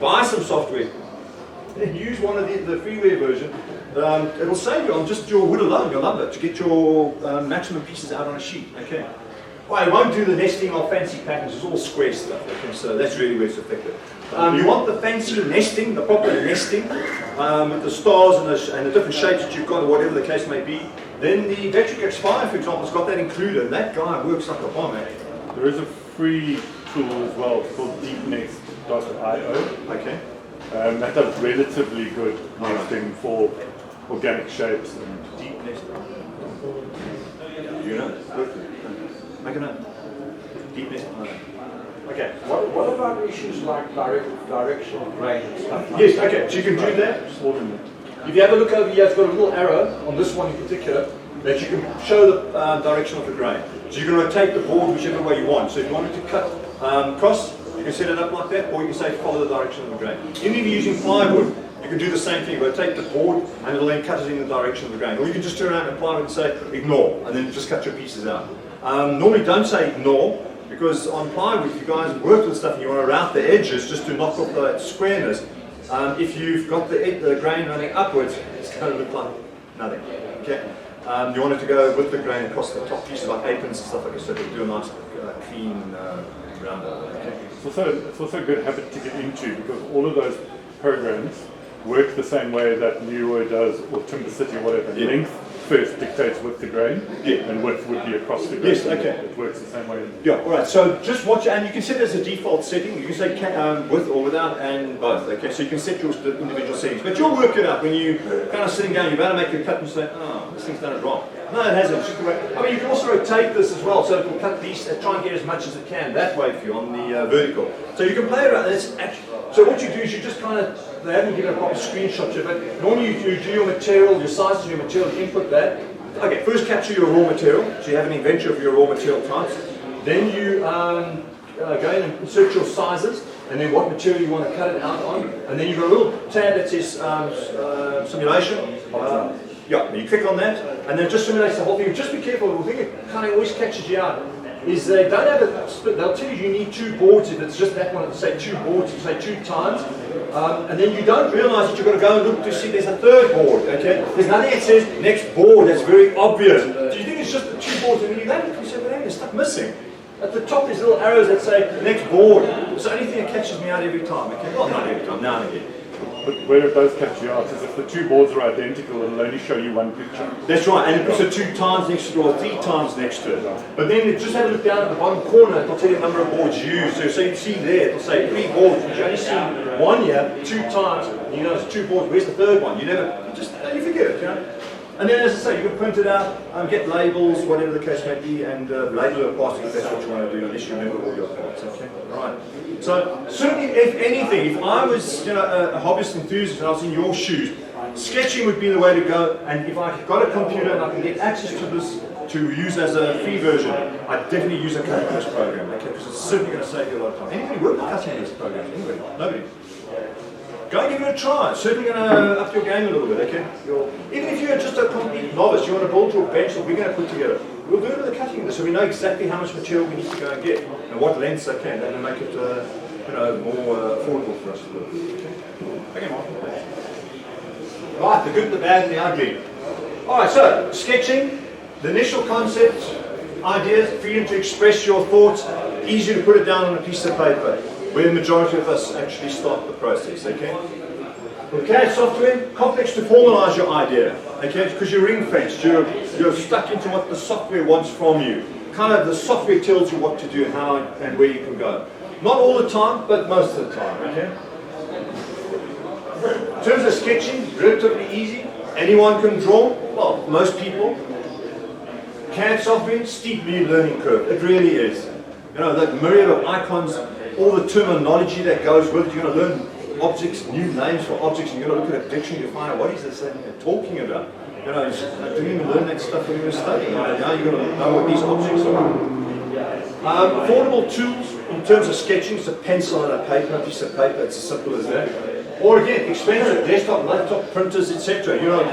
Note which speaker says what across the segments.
Speaker 1: buy some software, and use one of the freeware version. It'll save you on just your wood alone, you'll love it, to get your maximum pieces out on a sheet, okay? Well, it won't do the nesting of fancy patterns, it's all square stuff, okay? So that's really where it's effective. You want the fancy nesting, the proper nesting, with the stars and the different shapes that you've got, or whatever the case may be. Then the Vectric Expire, for example, has got that included, and that guy works like a bomb, eh?
Speaker 2: There is a free tool as well, it's called deepnest.io.
Speaker 1: Okay.
Speaker 2: That does relatively good nesting for organic shapes. And
Speaker 1: Deep nest. You know? Make a note. Deep nest. Okay.
Speaker 3: What about issues like directional grain and stuff like
Speaker 1: Yes,
Speaker 3: that?
Speaker 1: okay, so you can do that.
Speaker 2: ordinary.
Speaker 1: If you have a look over here, it's got a little arrow on this one in particular that you can show the direction of the grain. So you can rotate the board whichever way you want. So if you wanted to cut cross, you can set it up like that, or you can say follow the direction of the grain. Even if you're using plywood, you can do the same thing. Rotate the board and it'll then cut it in the direction of the grain. Or you can just turn around and plywood and say ignore, and then just cut your pieces out. Normally don't say ignore, because on plywood, if you guys work with stuff and you want to route the edges just to knock off the squareness, if you've got the grain running upwards, it's going to look like nothing. Okay? You want it to go with the grain across the top pieces like aprons and stuff like that, so to do a nice clean round. Okay?
Speaker 2: It's also a good habit to get into, because all of those programs work the same way that Newer does, or Timber City, whatever.
Speaker 1: Yeah.
Speaker 2: Length first dictates with the grain, and width would be across the grain.
Speaker 1: Yes, okay.
Speaker 2: It works the same way.
Speaker 1: Yeah, alright, so just watch, and you can set it as a default setting. You can say with or without and both, okay? So you can set your individual settings, but you'll work it out when you kind of sitting down, you're about to make your cut and say, oh, this thing's done it wrong. No, it hasn't. It's just the way. I mean, you can also rotate this as well, so it will cut these, try and get as much as it can that way for you on the vertical. So you can play around. So what you do is you just kind of, they haven't given a proper screenshot of it. Normally you do your material, your sizes of your material, you input that. Okay, first capture your raw material, so you have an inventory of your raw material types. Then you go in and insert your sizes, and then what material you want to cut it out on. And then you've got a little tab that says simulation. Yeah, you click on that, and then it just simulates the whole thing. Just be careful, the thing that kind of always catches you out is they don't have a split. They'll tell you need 2 boards if it's just that one, it'll say 2 boards, it'll say 2 times. And then you don't realize that you've got to go and look to see there's a 3rd board, okay? There's nothing that says next board, that's very obvious. Do you think it's just the 2 boards and you that? You say, well, there's stuff missing. At the top there's little arrows that say next board. It's the only thing that catches me out every time, okay? Well, not every time, now and again.
Speaker 2: But where it does catch you out is if the 2 boards are identical, it'll only show you 1 picture.
Speaker 1: That's right, and it puts it 2 times next to it or 3 times next to it. But then just have a look down at the bottom corner, it'll tell you the number of boards used. So you see there, it'll say 3 boards, but you only see 1 here, 2 times, and you know it's 2 boards, where's the 3rd one? You forget it, you know? And then as I say, you can print it out, get labels, whatever the case may be, and label your parts if that's what you want to do, unless you remember all your parts, okay? Right. So certainly, if anything, if I was a hobbyist enthusiast and I was in your shoes, sketching would be the way to go. And if I've got a computer and I can get access to this to use as a free version, I'd definitely use a cutting list program, okay? Because it's certainly going to save you a lot of time. Anybody work with cutting list programs? Anybody? Nobody? Go and give it a try. It's certainly going to up your game a little bit, okay? Even if you're just a complete novice, you want to build your bench that we're going to put together, we'll do it with the cutting list, so we know exactly how much material we need to go and get and what lengths they can, and make it more affordable for us to do. Okay, Mark. Right, the good, the bad, and the ugly. Alright, so sketching, the initial concept, ideas, freedom to express your thoughts, easy to put it down on a piece of paper, where the majority of us actually start the process, okay? With CAD software, complex to formalize your idea, okay? Because you're ring-fenced, you're stuck into what the software wants from you. Kind of the software tells you what to do and how and where you can go. Not all the time, but most of the time, okay? In terms of sketching, relatively easy. Anyone can draw, well, most people. CAD software, steep learning curve, it really is. You know, that myriad of icons, all the terminology that goes with it, you're going to learn objects, new names for objects, and you're going to look at a dictionary to find out what is this thing they're talking about. You know, you didn't even learn that stuff when you were studying. You know, now you're going to know what these objects are. Affordable tools in terms of sketching, it's a pencil and a paper, piece of paper, it's as simple as that. Or again, expensive desktop, laptop, printers, etc. You know,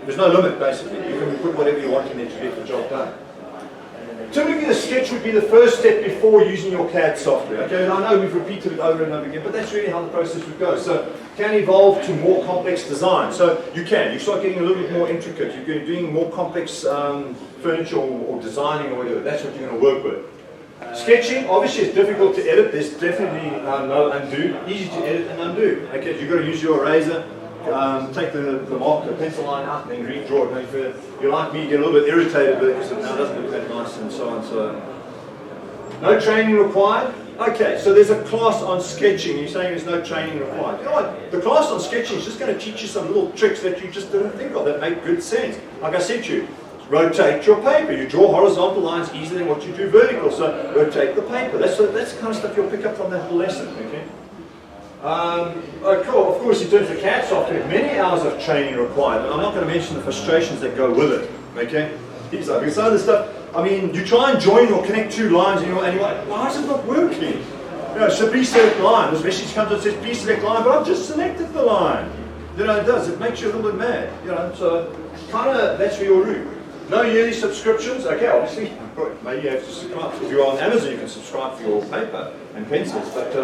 Speaker 1: there's no limit basically. You can put whatever you want in there to get the job done. typically the sketch would be the first step before using your CAD software. Okay, and I know we've repeated it over and over again, but that's really how the process would go. So it can evolve to more complex design. So you start getting a little bit more intricate. You're doing more complex furniture or designing or whatever. That's what you're going to work with. Sketching, obviously it's difficult to edit. There's definitely no undo. Easy to edit and undo. Okay, you've got to use your eraser. Take the marker, the pencil line out, and then redraw it. If you're like me, get a little bit irritated with it because it now doesn't look that nice and so on. So, no training required. Okay, so there's a class on sketching. You're saying there's no training required. You know what? The class on sketching is just going to teach you some little tricks that you just didn't think of that make good sense. Like I said to you, rotate your paper. You draw horizontal lines easier than what you do vertical. So rotate the paper. That's the kind of stuff you'll pick up from that whole lesson. Okay. Of course, in terms of CAD software, many hours of training required, and I'm not going to mention the frustrations that go with it. Okay, because some of the stuff, I mean, you try and join or connect two lines, and you're like, why is it not working? You know, so please select line. This message comes and says, please select line, but I've just selected the line. You know, it does. It makes you a little bit mad. You know, so kind of that's for your route. No yearly subscriptions. Okay, obviously, maybe you have to subscribe. If you're on Amazon, you can subscribe for your paper and pencils, but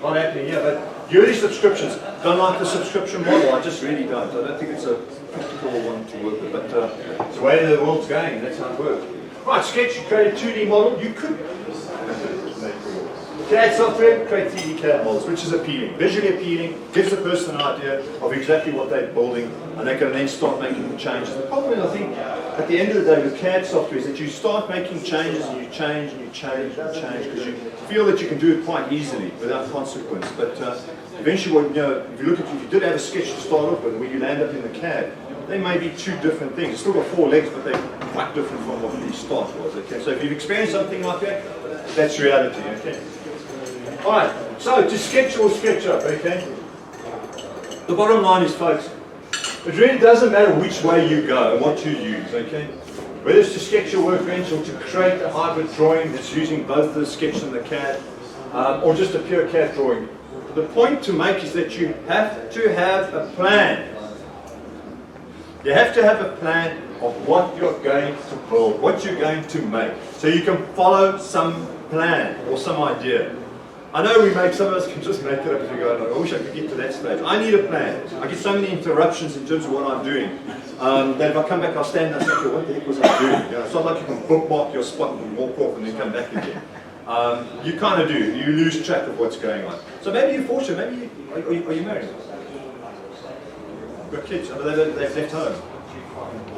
Speaker 1: not happening here. But yearly subscriptions, don't like the subscription model. I just really don't. I don't think it's a practical one to work with, but it's the way the world's going. That's how it works. Right, Sketch, you create a 2D model. You could CAD software, create 3D CAD models, which is appealing, visually appealing, gives the person an idea of exactly what they're building, and they can then start making the changes. The problem is, I think, at the end of the day with CAD software is that you start making changes and you change and you change and you change because you feel that you can do it quite easily without consequence. But eventually, you know, if you did have a sketch to start off with, where you land up in the CAD, they may be two different things. It's still got 4 legs, but they're quite different from what the start was. Okay, so if you've experienced something like that, that's reality. Okay. All right. So to sketch or sketch up. Okay. The bottom line is, folks, it really doesn't matter which way you go and what you use. Okay. Whether it's to sketch your workbench or to create a hybrid drawing that's using both the sketch and the CAD, or just a pure CAD drawing. The point to make is that you have to have a plan. You have to have a plan of what you're going to build, what you're going to make, so you can follow some plan or some idea. I know some of us can just make it up as we go along. I wish I could get to that stage. I need a plan. I get so many interruptions in terms of what I'm doing that if I come back, I'll stand and say, what the heck was I doing? You know, it's not like you can bookmark your spot and walk off and then come back again. You kind of do. You lose track of what's going on. So maybe you're fortunate. Maybe are you married? You've got kids. They've left home.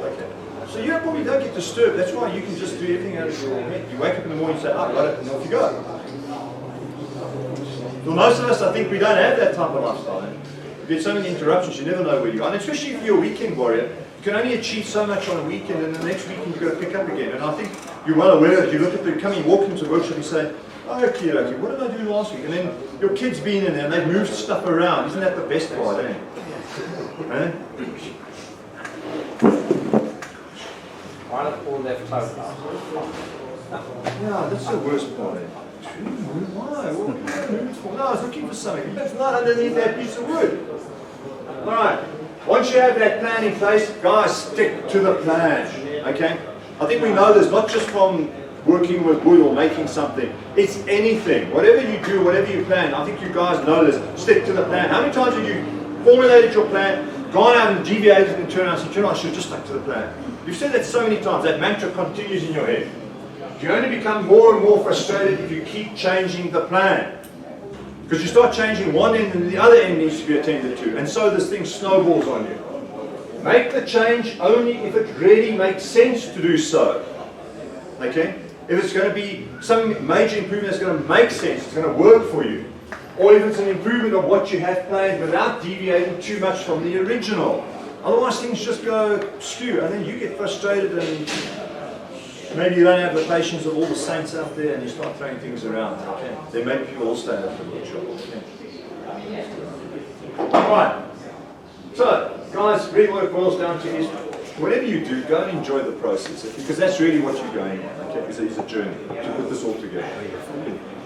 Speaker 1: Okay. So you probably don't get disturbed. That's why you can just do everything out of your head. You wake up in the morning and say, oh, I got it, and off you go. Well, most of us, I think, we don't have that type of lifestyle. You get so many interruptions, you never know where you are. And especially if you're a weekend warrior, you can only achieve so much on a weekend, and the next weekend you've got to pick up again. And I think you're well aware that you look at walk into the workshop and say, oh, okay, what did I do last week? And then your kid's been in there and they've moved stuff around. Isn't that the best part, eh?
Speaker 3: Why not all left toe?
Speaker 1: Yeah, that's the worst part, eh? Why? What did I move for? No, I was looking for something. That's not underneath that piece of wood. Alright, once you have that plan in place, guys, stick to the plan. Okay? I think we know this not just from working with wood or making something. It's anything. Whatever you do, whatever you plan, I think you guys know this. Stick to the plan. How many times have you formulated your plan, gone out and deviated and turned around and said, you know, I should have just stuck to the plan? You've said that so many times. That mantra continues in your head. You only become more and more frustrated if you keep changing the plan. Because you start changing one end and the other end needs to be attended to. And so this thing snowballs on you. Make the change only if it really makes sense to do so. Okay? If it's going to be some major improvement that's going to make sense, it's going to work for you. Or if it's an improvement of what you have planned without deviating too much from the original. Otherwise things just go skew and then you get frustrated and maybe you don't have the patience of all the saints out there and you start throwing things around. Okay? Then maybe people will stand up for the workshop. Okay? Alright. So, guys, really what it boils down to is whatever you do, go and enjoy the process. Because that's really what you're going on. Okay? Because it's a journey to put this all together.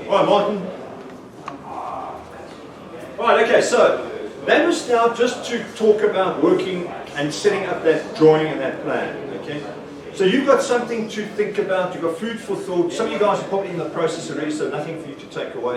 Speaker 1: Alright, Martin. Alright, okay, so that was now just to talk about working and setting up that drawing and that plan. Okay? So you've got something to think about, you've got food for thought. Some of you guys are probably in the process already, so nothing for you to take away.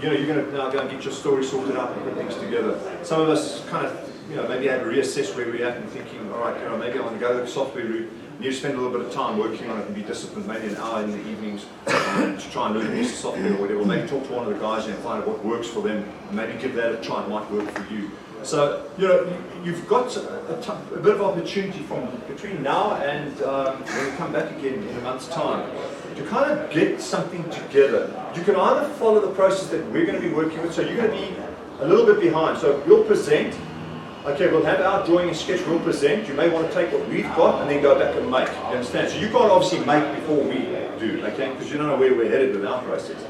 Speaker 1: You're going to now go and get your story sorted out and put things together. Some of us kind of, maybe had to reassess where we're at and thinking, all right, maybe I want to go the software route. You spend a little bit of time working on it and be disciplined, maybe an hour in the evenings to try and learn this software or whatever. Or maybe talk to one of the guys and find out what works for them, and maybe give that a try. It might work for you. So, you've got a bit of opportunity from between now and when we come back again in a month's time to kind of get something together. You can either follow the process that we're going to be working with, so you're going to be a little bit behind. So we'll present. Okay, we'll have our drawing and sketch, we'll present. You may want to take what we've got and then go back and make. You understand? So you can't obviously make before we do, okay? Because you don't know where we're headed with our process.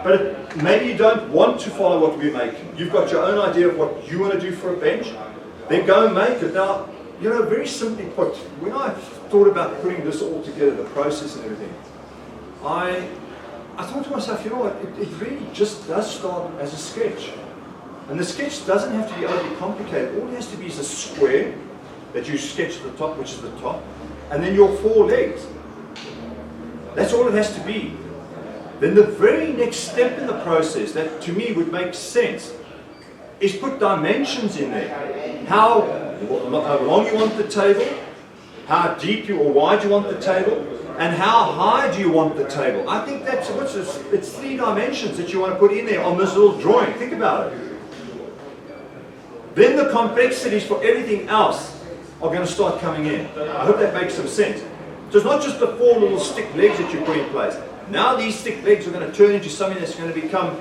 Speaker 1: But maybe you don't want to follow what we're making. You've got your own idea of what you want to do for a bench. Then go and make it. Now, very simply put, when I thought about putting this all together, the process and everything, I thought to myself, you know what, it really just does start as a sketch. And the sketch doesn't have to be overly complicated. All it has to be is a square that you sketch at the top, which is the top, and then your 4 legs. That's all it has to be. Then the very next step in the process, that to me would make sense, is put dimensions in there. How long you want the table, how deep or wide you want the table, and how high do you want the table. I think that's, it's 3 dimensions that you want to put in there on this little drawing. Think about it. Then the complexities for everything else are going to start coming in. I hope that makes some sense. So it's not just the 4 little stick legs that you put in place. Now these stick legs are going to turn into something that's going to become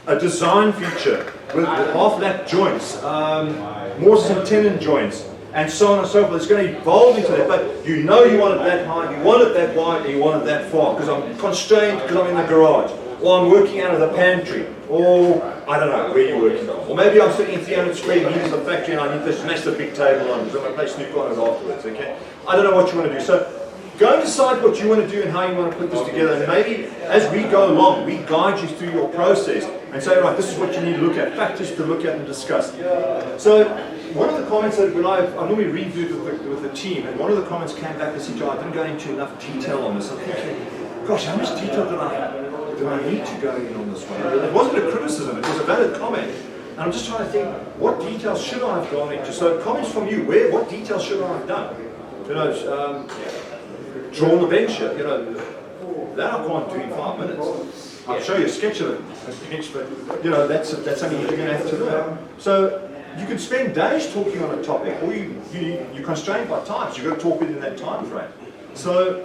Speaker 1: a design feature with half lap joints, mortise and tenon joints, and so on and so forth. It's going to evolve into that, but you want it that high, you want it that wide, and you want it that far, because I'm constrained because I'm in the garage, or I'm working out of the pantry, or I don't know where you're working on. Or maybe I'm sitting in 300 square meters in the factory and I need to smash the big table on because I'm going to play snooker on it afterwards, okay? I don't know what you want to do. So go and decide what you want to do and how you want to put this together. And maybe as we go along, we guide you through your process and say, right, this is what you need to look at, factors to look at and discuss. So one of the comments that I normally review with the team, and one of the comments came back and said, Joe, I didn't go into enough detail on this. I'm thinking, gosh, how much detail do I need to go in on this one? It wasn't a criticism, it was a valid comment. And I'm just trying to think, what details should I have gone into? So comments from you, what details should I have done? Drawn the bench here, that I can't do in 5 minutes. I'll show you a sketch of it, bench, but that's something you're going to have to learn. So you could spend days talking on a topic, or you're constrained by time, so you've got to talk within that time frame. So,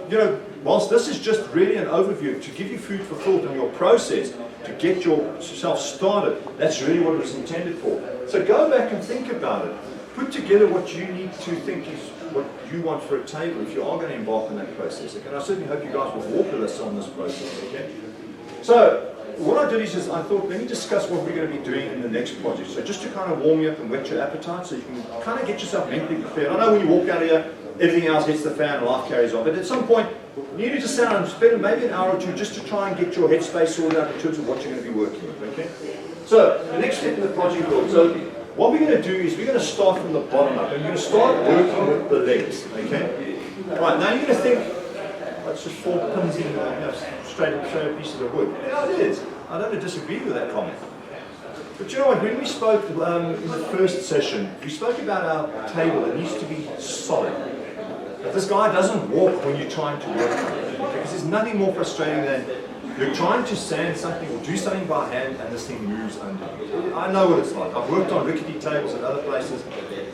Speaker 1: whilst this is just really an overview to give you food for thought on your process, to get yourself started, that's really what it was intended for. So go back and think about it. Put together what you need to think is what you want for a table if you are going to embark on that process. Okay? And I certainly hope you guys will walk with us on this process. Okay? So, what I did is I thought, let me discuss what we're going to be doing in the next project. So just to kind of warm you up and whet your appetite so you can kind of get yourself mentally prepared. I know when you walk out of here, everything else hits the fan and life carries on. But at some point, you need to sit down and spend maybe an hour or two just to try and get your headspace sorted out in terms of what you're going to be working with. Okay? So, the next step in the project build. So, what we're going to do is we're going to start from the bottom up and we're going to start working with the legs. Okay? Right, now you're going to think, it's just 4 pins in straight pieces of wood. Yeah, it is. I don't disagree with that comment. But you know what, when we spoke in the first session, we spoke about our table. It needs to be solid. That this guy doesn't walk when you're trying to work on it. Because there's nothing more frustrating than you're trying to sand something or do something by hand and this thing moves under you. I know what it's like. I've worked on rickety tables at other places,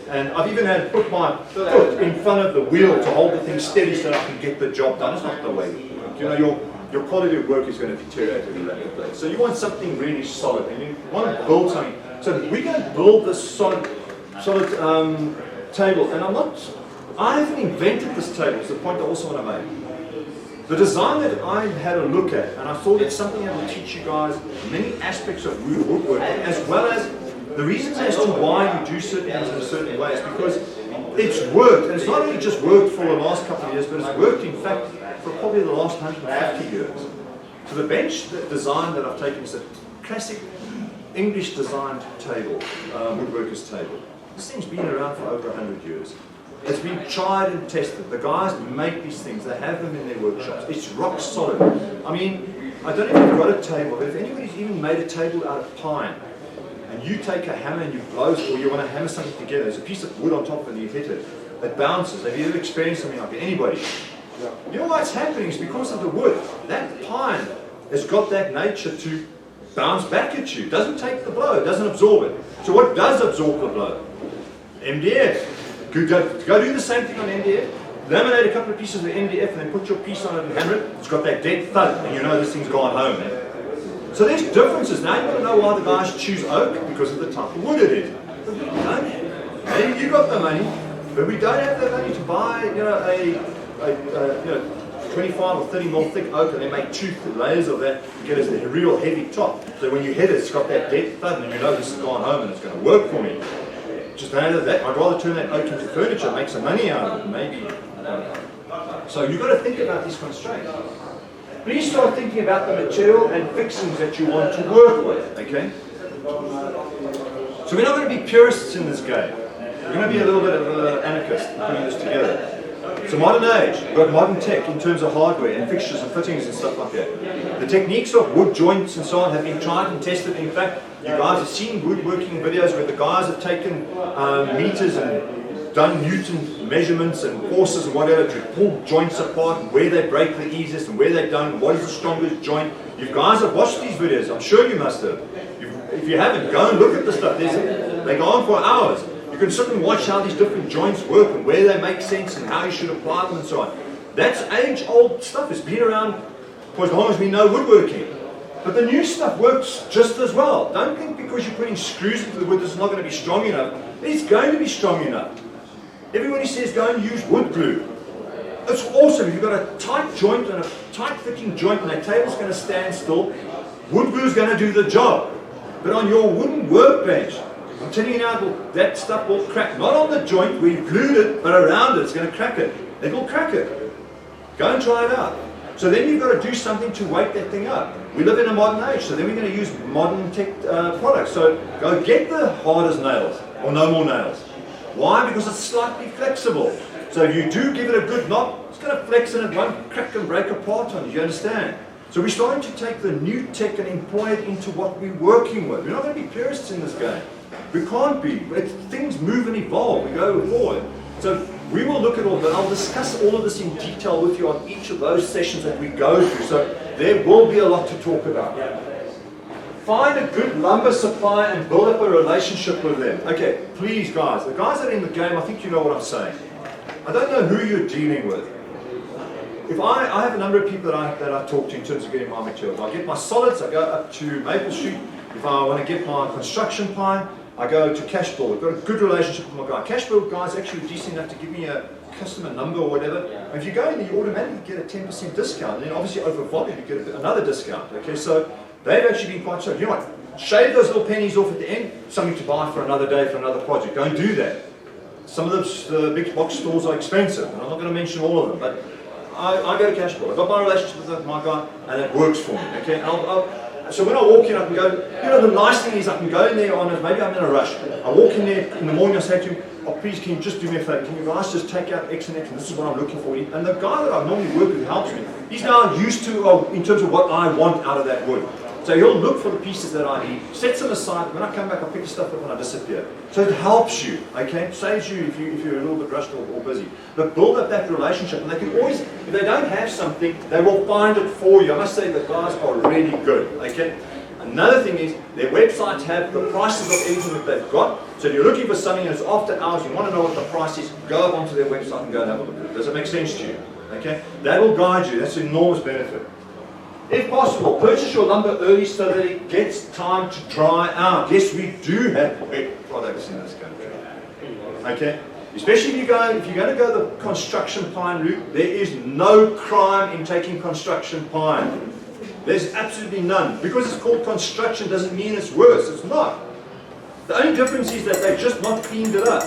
Speaker 1: and I've even had to put my foot in front of the wheel to hold the thing steady so that I can get the job done. It's not the way you work. Your quality of work is going to deteriorate every rapid. So you want something really solid, and you want to build something. So we're going to build this solid table, and I haven't invented this table. It's the point I also want to make. The design that I had a look at, and I thought it's something that will teach you guys many aspects of woodworking, as well as the reasons as to why you do certain things in a certain way, is because it's worked, and it's not only just worked for the last couple of years, but it's worked, in fact, for probably the last 150 years. So the bench design that I've taken is a classic English designed table, woodworker's table. This thing's been around for over 100 years. It's been tried and tested. The guys make these things. They have them in their workshops. It's rock solid. I mean, I don't know if you've got a table, but if anybody's even made a table out of pine, and you take a hammer and you blow it, or you want to hammer something together, there's a piece of wood on top and you hit it, it bounces. Have you ever experienced something like that? Anybody?
Speaker 3: Yeah.
Speaker 1: You know what's happening is because of the wood. That pine has got that nature to bounce back at you. It doesn't take the blow, it doesn't absorb it. So what does absorb the blow? MDF. Go do the same thing on MDF. Laminate a couple of pieces of MDF and then put your piece on it and hammer it. It's got that dead thud and you know this thing's gone home. So there's differences. Now you've got to know why the guys choose oak, because of the type of wood it is. But we don't. Maybe you got the money, but we don't have the money to buy, a 25 or 30 mil thick oak and then make 2 layers of that to get a real heavy top. So when you hit it, it's got that dead thud and you know this has gone home and it's going to work for me. Just don't have that. I'd rather turn that oak into furniture, make some money out of it, maybe. So you've got to think about these constraints. Please start thinking about the material and fixings that you want to work with, okay? So we're not going to be purists in this game. We're going to be a little bit of an anarchist in putting this together. So modern age, we've got modern tech in terms of hardware and fixtures and fittings and stuff like that. The techniques of wood joints and so on have been tried and tested. In fact, you guys have seen woodworking videos where the guys have taken meters and done Newton measurements and forces and whatever to pull joints apart and where they break the easiest and where they don't, what is the strongest joint. You guys have watched these videos, I'm sure you must have. If you haven't, go and look at the stuff. They go on for hours. You can sit and watch how these different joints work and where they make sense and how you should apply them and so on. That's age-old stuff. It's been around for as long as we know woodworking. But the new stuff works just as well. Don't think because you're putting screws into the wood this is not going to be strong enough. It's going to be strong enough. Everybody says go and use wood glue. It's awesome. If you've got a tight joint and a tight fitting joint and that table's going to stand still, wood glue is going to do the job. But on your wooden workbench, I'm telling you now, that stuff will crack. Not on the joint where you glued it, but around it, it's going to crack it. It will crack it. Go and try it out. So then you've got to do something to weight that thing up. We live in a modern age, so then we're going to use modern tech products. So go get the hard as nails, or no more nails. Why? Because it's slightly flexible. So if you do give it a good knock, it's going to flex and it won't crack and break apart on you. You understand? So we're starting to take the new tech and employ it into what we're working with. We're not going to be purists in this game. We can't be. Things move and evolve. We go forward. So we will look at all that. I'll discuss all of this in detail with you on each of those sessions that we go through. So there will be a lot to talk about. Find a good lumber supplier and build up a relationship with them. Okay, please guys, the guys that are in the game, I think you know what I'm saying. I don't know who you're dealing with. If I have a number of people that I talk to in terms of getting my materials. I get my solids, I go up to Maple Street. If I want to get my construction pine, I go to Cashbuild. I've got a good relationship with my guy. Cashbuild guys actually decent enough to give me a customer number or whatever. And if you go in, you automatically get a 10% discount. And then obviously over volume, you get another discount. Okay, so they've actually been quite so. You know what? Shave those little pennies off at the end, something to buy for another day, for another project. Don't do that. Some of the big box stores are expensive, and I'm not going to mention all of them, but I go to Cashbuild. I've got my relationship with my guy, and it works for me. Okay, so when I walk in, I can go, you know, the nice thing is I can go in there on it, maybe I'm in a rush. I walk in there in the morning, I say to him, oh please can you just do me a favour, can you guys just take out X and X, and this is what I'm looking for. And the guy that I normally work with helps me. He's now used to, in terms of what I want out of that wood. So he'll look for the pieces that I need, sets them aside, when I come back I pick the stuff up and I disappear. So it helps you, okay? Saves you if you're a little bit rushed or busy. But build up that relationship, and they can always, if they don't have something, they will find it for you. I must say the guys are really good, okay? Another thing is, their websites have the prices of everything that they've got. So if you're looking for something and it's after hours, you want to know what the price is, go up onto their website and go and have a look at it. Does it make sense to you? Okay? That will guide you, that's an enormous benefit. If possible, purchase your lumber early so that it gets time to dry out. Yes, we do have wet products in this country. Okay? Especially if you're going to go the construction pine route, there is no crime in taking construction pine. There's absolutely none. Because it's called construction doesn't mean it's worse. It's not. The only difference is that they've just not cleaned it up.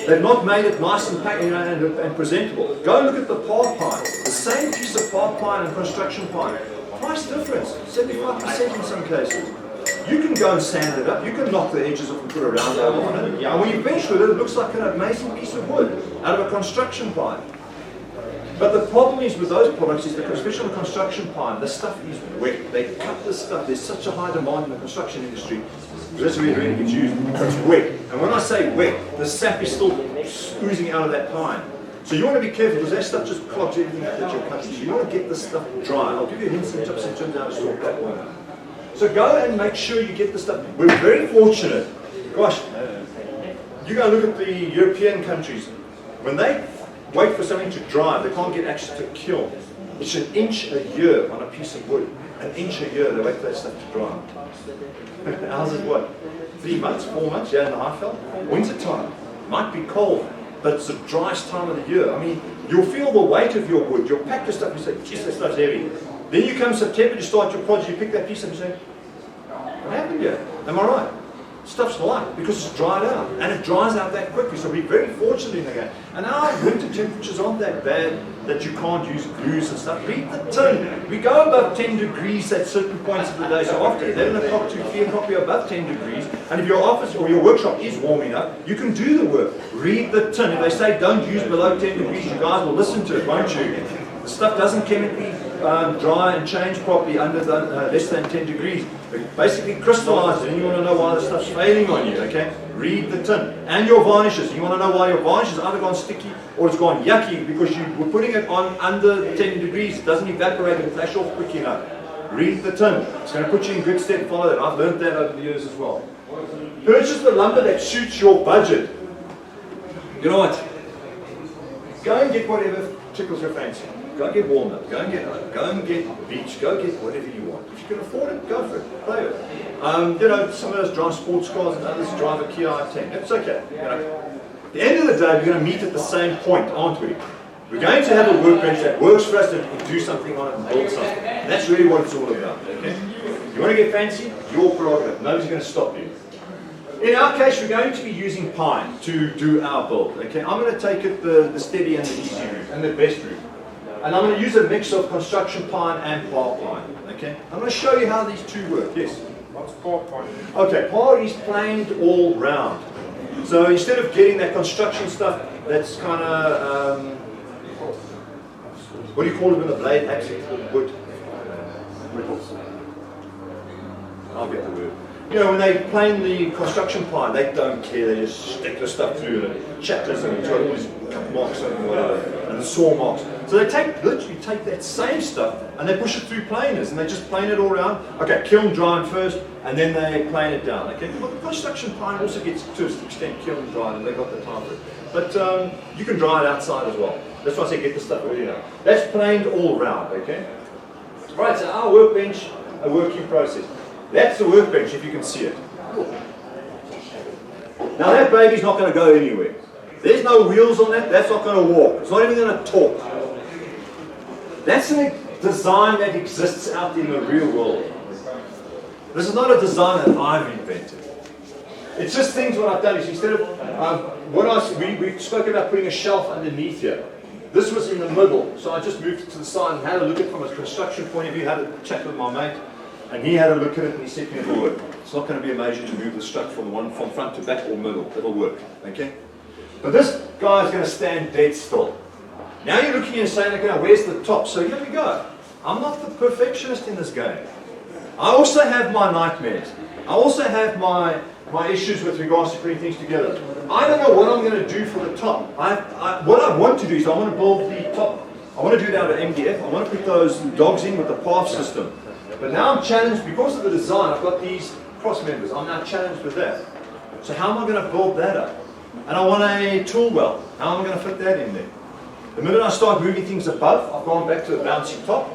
Speaker 1: They've not made it nice and and presentable. Go and look at the park pine. The same piece of park pine and construction pine. Price difference, 75% in some cases. you can go and sand it up, you can knock the edges off and put a round over on it. And when you finish with it, it looks like an amazing piece of wood out of a construction pile. But the problem is with those products is that, especially on the construction pile, the stuff is wet. They cut this stuff. There's such a high demand in the construction industry. That's where it really gets used. It's wet. And when I say wet, the sap is still oozing out of that pine. So you want to be careful because that stuff just clogs everything up that you're cutting. So you want to get the stuff dry. I'll give you hints and tips and turns out to sort that one out. So go and make sure you get the stuff. We're very fortunate. Gosh, you go look at the European countries. When they wait for something to dry, they can't get access to a kiln. It's an inch a year on a piece of wood. An inch a year, they wait for that stuff to dry. How's it what? 3 months, 4 months, yeah, in the Highveld? Winter time. Might be cold, but it's the driest time of the year. I mean, you'll feel the weight of your wood. You'll pack your stuff, you say, geez, that stuff's heavy. Then you come September to start your project, you pick that piece up and you say, what happened here? Am I right? Stuff's light because it's dried out. And it dries out that quickly, so we're very fortunate in the game. And our winter temperatures aren't that bad that you can't use glues and stuff. Read the tin. We go above 10 degrees at certain points of the day. So after 11 o'clock to 3 o'clock, we're above 10 degrees. And if your office or your workshop is warm enough, you can do the work. Read the tin. If they say don't use below 10 degrees, you guys will listen to it, won't you? The stuff doesn't chemically dry and change properly under less than 10 degrees. It basically crystallizes, and you want to know why the stuff's failing on you, okay? Read the tin. And your varnishes. You want to know why your varnish has either gone sticky or it's gone yucky because you were putting it on under 10 degrees. It doesn't evaporate and flash off quick enough. Read the tin. It's going to put you in good stead. Follow that. I've learned that over the years as well. Purchase the lumber that suits your budget. You know what? Go and get whatever tickles your fancy. Go and get walnut, go and get oak, go and get beech, go get whatever you want. If you can afford it, go for it, play with it. You know, some of us drive sports cars and others drive a Kia i10. It's okay. You know. At the end of the day, we're going to meet at the same point, aren't we? We're going to have a workbench that works for us and we can do something on it and build something. And that's really what it's all about, okay? You want to get fancy? Your prerogative. Nobody's going to stop you. In our case, we're going to be using pine to do our build, okay? I'm going to take it the steady and the easy route and the best route. And I'm going to use a mix of construction pine and par pine. Okay? I'm going to show you how these two work. Yes?
Speaker 3: What's par pine?
Speaker 1: Okay, par is planed all round. So instead of getting that construction stuff that's kind of, what do you call it when the blade actually wood? I'll get the word. You know, when they plane the construction pine, they don't care. They just stick the stuff through the chapters and it's got all these cut marks and whatever, and the saw marks. So they literally take that same stuff and they push it through planers and they just plane it all around. Okay, kiln drying first and then they plane it down. Okay, well, the construction pine also gets to an extent kiln dried and they've got the time for it. But you can dry it outside as well. That's why I say get the stuff ready now. That's planed all round. Okay. Right. So our workbench, a working process. That's the workbench if you can see it. Now that baby's not going to go anywhere. There's no wheels on that, that's not going to walk. It's not even going to talk. That's a design that exists out in the real world. This is not a design that I've invented. It's just things what I've done is instead of, we spoke about putting a shelf underneath here. This was in the middle, so I just moved it to the side and had a look at it from a construction point of view, had a chat with my mate. And he had a look at it and he said to me, it'll work. It's not going to be a major to move the strut from front to back or middle. It'll work, okay? But this guy is going to stand dead still. Now you're looking and saying, okay, where's the top? So here we go. I'm not the perfectionist in this game. I also have my nightmares. I also have my issues with regards to putting things together. I don't know what I'm going to do for the top. What I want to do is I want to build the top. I want to do it out of MDF. I want to put those dogs in with the path system. But now I'm challenged, because of the design, I've got these cross members. I'm now challenged with that. So how am I going to build that up? And I want a tool well. How am I going to fit that in there? The minute I start moving things above, I've gone back to a bouncy top.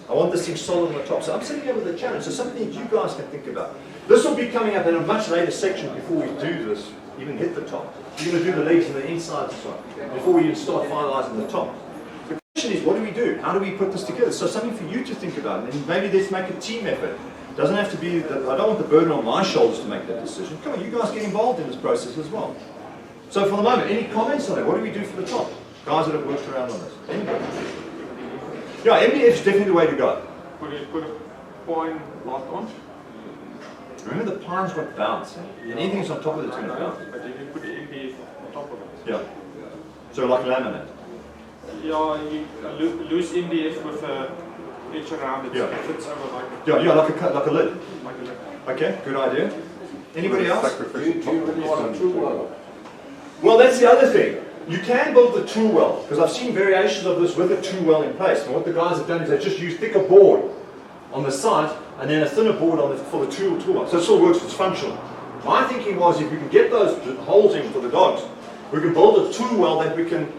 Speaker 1: I want this thing solid on the top. So I'm sitting here with a challenge. So something that you guys can think about. This will be coming up in a much later section before we do this, even hit the top. We're going to do the legs and the insides and so on, before we even start finalizing the top. The question is, what do we do? How do we put this together? So something for you to think about. And maybe let's make a team effort. It doesn't have to be, I don't want the burden on my shoulders to make that decision. Come on, you guys get involved in this process as well. So for the moment, any comments on that? What do we do for the top? Guys that have worked around on this. Anybody? Yeah, MDF is definitely the way to go.
Speaker 3: Could you put a point lock on?
Speaker 1: Remember the pine's got bounce. And anything's on top of it's going to bounce.
Speaker 4: But then you put the MDF on top of it.
Speaker 1: Yeah. So like laminate.
Speaker 4: Yeah, you loose MDF with a edge around it.
Speaker 1: Yeah.
Speaker 4: So it fits over like
Speaker 1: Yeah, like a lid.
Speaker 4: a lid.
Speaker 1: Okay, good idea. Anybody else?
Speaker 3: Do you really want a true well?
Speaker 1: Well, that's the other thing. You can build the tool well, because I've seen variations of this with a tool well in place. And what the guys have done is they just use thicker board on the side and then a thinner board on for the tool well. So it still works, it's functional. My thinking was if we can get those holes in for the dogs, we can build a tool well that we can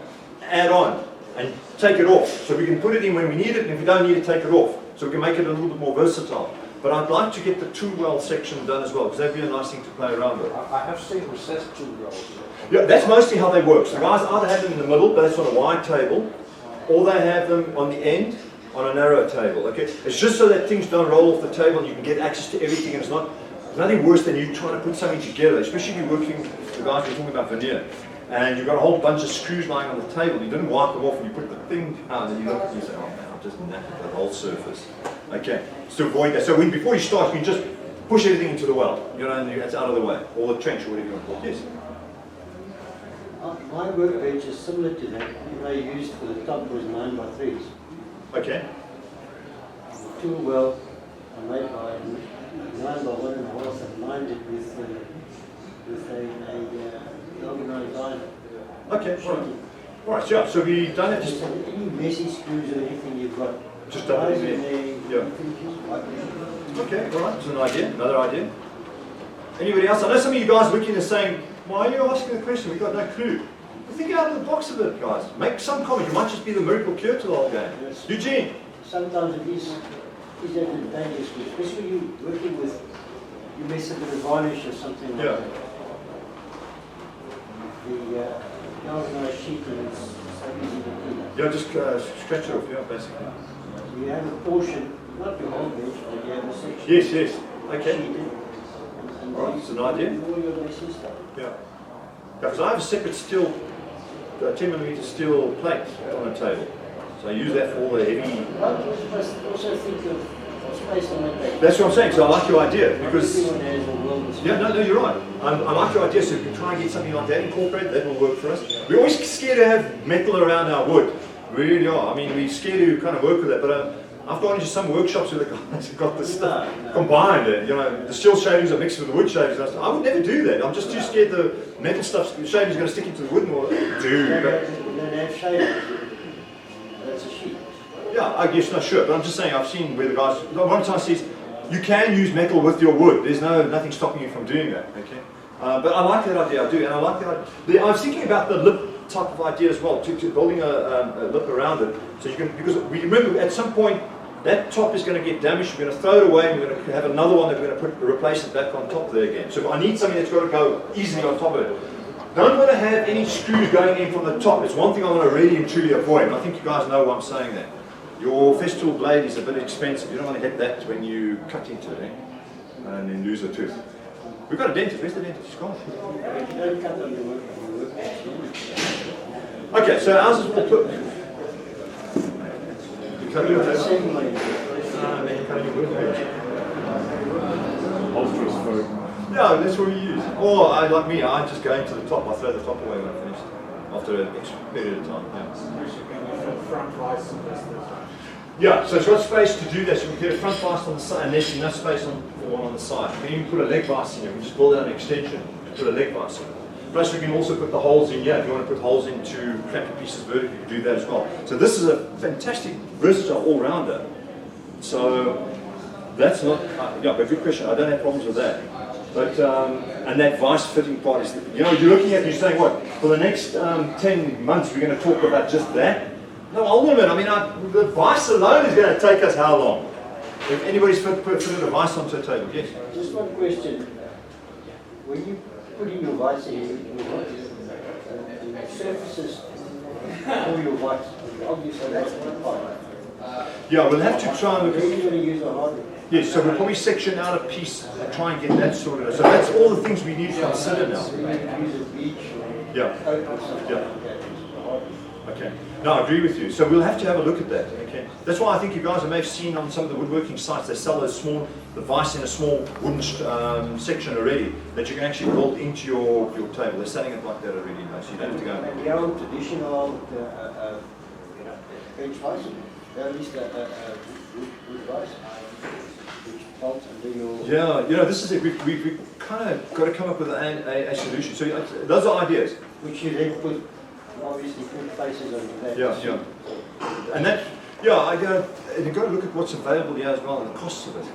Speaker 1: add on and take it off. So we can put it in when we need it, and if we don't need it, take it off. So we can make it a little bit more versatile. But I'd like to get the tool well section done as well, because that'd be a nice thing to play around with.
Speaker 3: I have seen recessed tool wells.
Speaker 1: Yeah, that's mostly how they work. So the guys either have them in the middle, but that's on a wide table, or they have them on the end on a narrow table. Okay, it's just so that things don't roll off the table and you can get access to everything. And there's nothing worse than you trying to put something together, especially if you're working. The guys were talking about veneer, and you've got a whole bunch of screws lying on the table. You didn't wipe them off, and you put the thing down, and you look and you say, "Oh man, I've just knackered the whole surface." Okay, to avoid that. So before you start, you can just push everything into the well. You know, and it's out of the way, or the trench, or whatever you want to call it. Yes.
Speaker 5: My workbench is similar to that. What I used for the top was 9x3s.
Speaker 1: Okay.
Speaker 5: The tool well I made by 9x1.5 and lined it with a galvanized iron.
Speaker 1: Okay. All right. All right. Yeah. So we done it.
Speaker 5: So any messy screws or anything you've got,
Speaker 1: Just dump it in there. Yeah. Okay. All right. That's an idea. Another idea. Anybody else? I know some of you guys looking and saying, "Why are you asking the question? We've got no clue." Think out of the box a bit, guys. Make some comment. You might just be the miracle cure to the whole game.
Speaker 5: Yes.
Speaker 1: Eugene.
Speaker 5: Sometimes it is advantageous, especially when you're working with, you mess a bit of varnish or something like
Speaker 1: Yeah.
Speaker 5: that. The galvanized sheet, and it's so easy to clean up.
Speaker 1: Yeah, just scratch it off. Yeah, basically.
Speaker 5: You have a portion, not the whole bench, but you have a section.
Speaker 1: Yes. Yes. Okay.
Speaker 5: sheeted, and
Speaker 1: All right. It's an idea.
Speaker 5: all your messy stuff.
Speaker 1: Yeah. Because I have a separate steel, 10mm steel plate on the table. So I use that for all the heavy.
Speaker 5: But you must also think of space on that bench.
Speaker 1: That's what I'm saying. So I like your idea because.
Speaker 5: Everyone has a world of space.
Speaker 1: Yeah, no, you're right. I like your idea. So if we can try and get something like that incorporated, that will work for us. We're always scared to have metal around our wood. We really are. I mean, we're scared to kind of work with that. But I've gone into some workshops where the guys have got this stuff combined. You know, the steel shavings are mixed with the wood shavings. I would never do that. I'm just too scared the metal stuff, the shavings are going to stick into the wood and all that.
Speaker 5: You don't have shavings. That's a sheet.
Speaker 1: Yeah, I guess not sure, but I'm just saying I've seen where the guys. One time says you can use metal with your wood. There's nothing stopping you from doing that. Okay, but I like that idea. I do, and I like that idea. I was thinking about the lip type of idea as well, to building a lip around it, so you can, because we remember at some point that top is going to get damaged. We're going to throw it away, and we're going to have another one that we're going to replace it back on top there again. So I need something that's got to go easily on top of it. Don't want to have any screws going in from the top. It's one thing I want to really and truly avoid. And I think you guys know why I'm saying that. Your Festool blade is a bit expensive. You don't want to hit that when you cut into it, and then lose a tooth. We've got a dentist. Where's the dentist? He's gone.
Speaker 5: You don't cut on your workbench.
Speaker 1: Okay, so ours is all put. You cut your
Speaker 5: It's the
Speaker 1: table?
Speaker 5: same way.
Speaker 1: Then you cut your workbench.
Speaker 2: Ultras folk.
Speaker 1: Yeah, that's what we use. Or like me, I just go into the top. I throw the top away when I'm finished. After a period of time. Yeah.
Speaker 3: Front vice and this.
Speaker 1: Yeah, so it's got space to do that. So we can get a front vise on the side, and there's enough space for one on the side. We can even put a leg vise in here. We can just build out an extension to put a leg vise in. Plus, we can also put the holes in here. If you want to put holes into cracker pieces vertically, you can do that as well. So this is a fantastic, versatile all-rounder. So that's not, yeah, but good question. I don't have problems with that. But, and that vice fitting part is, you know, you're looking at, you're saying, what, for the next 10 months, we're going to talk about just that? No, hold on a minute. I mean, the vice alone is going to take us how long? If anybody's fitted a vice onto a table, yes?
Speaker 5: Just one question. When you put in your vice in, the surfaces for your vice, obviously that's one part.
Speaker 1: Yeah, we'll have to try and look
Speaker 5: Then
Speaker 1: at.
Speaker 5: you're going to use a hardware.
Speaker 1: Yes, so we'll probably section out a piece and try and get that sorted out. So that's all the things we need to consider now.
Speaker 5: So you might use a beach or
Speaker 1: Yeah,
Speaker 5: oak or something
Speaker 1: Yeah.
Speaker 5: like that.
Speaker 1: Okay. No, I agree with you. So we'll have to have a look at that. Okay. That's why I think you guys may have seen on some of the woodworking sites, they sell those small device in a small wooden section already that you can actually build into your table. They're selling it like that already, so you don't have to go.
Speaker 5: And the old traditional bench vise, at least wood vise, which bolts under your...
Speaker 1: Yeah, you know, this is it. We've kind of got to come up with a solution. So those are ideas.
Speaker 5: Which you then put, obviously, put faces on that.
Speaker 1: Yeah. And that, and you've got to look at what's available here as well and the costs of it.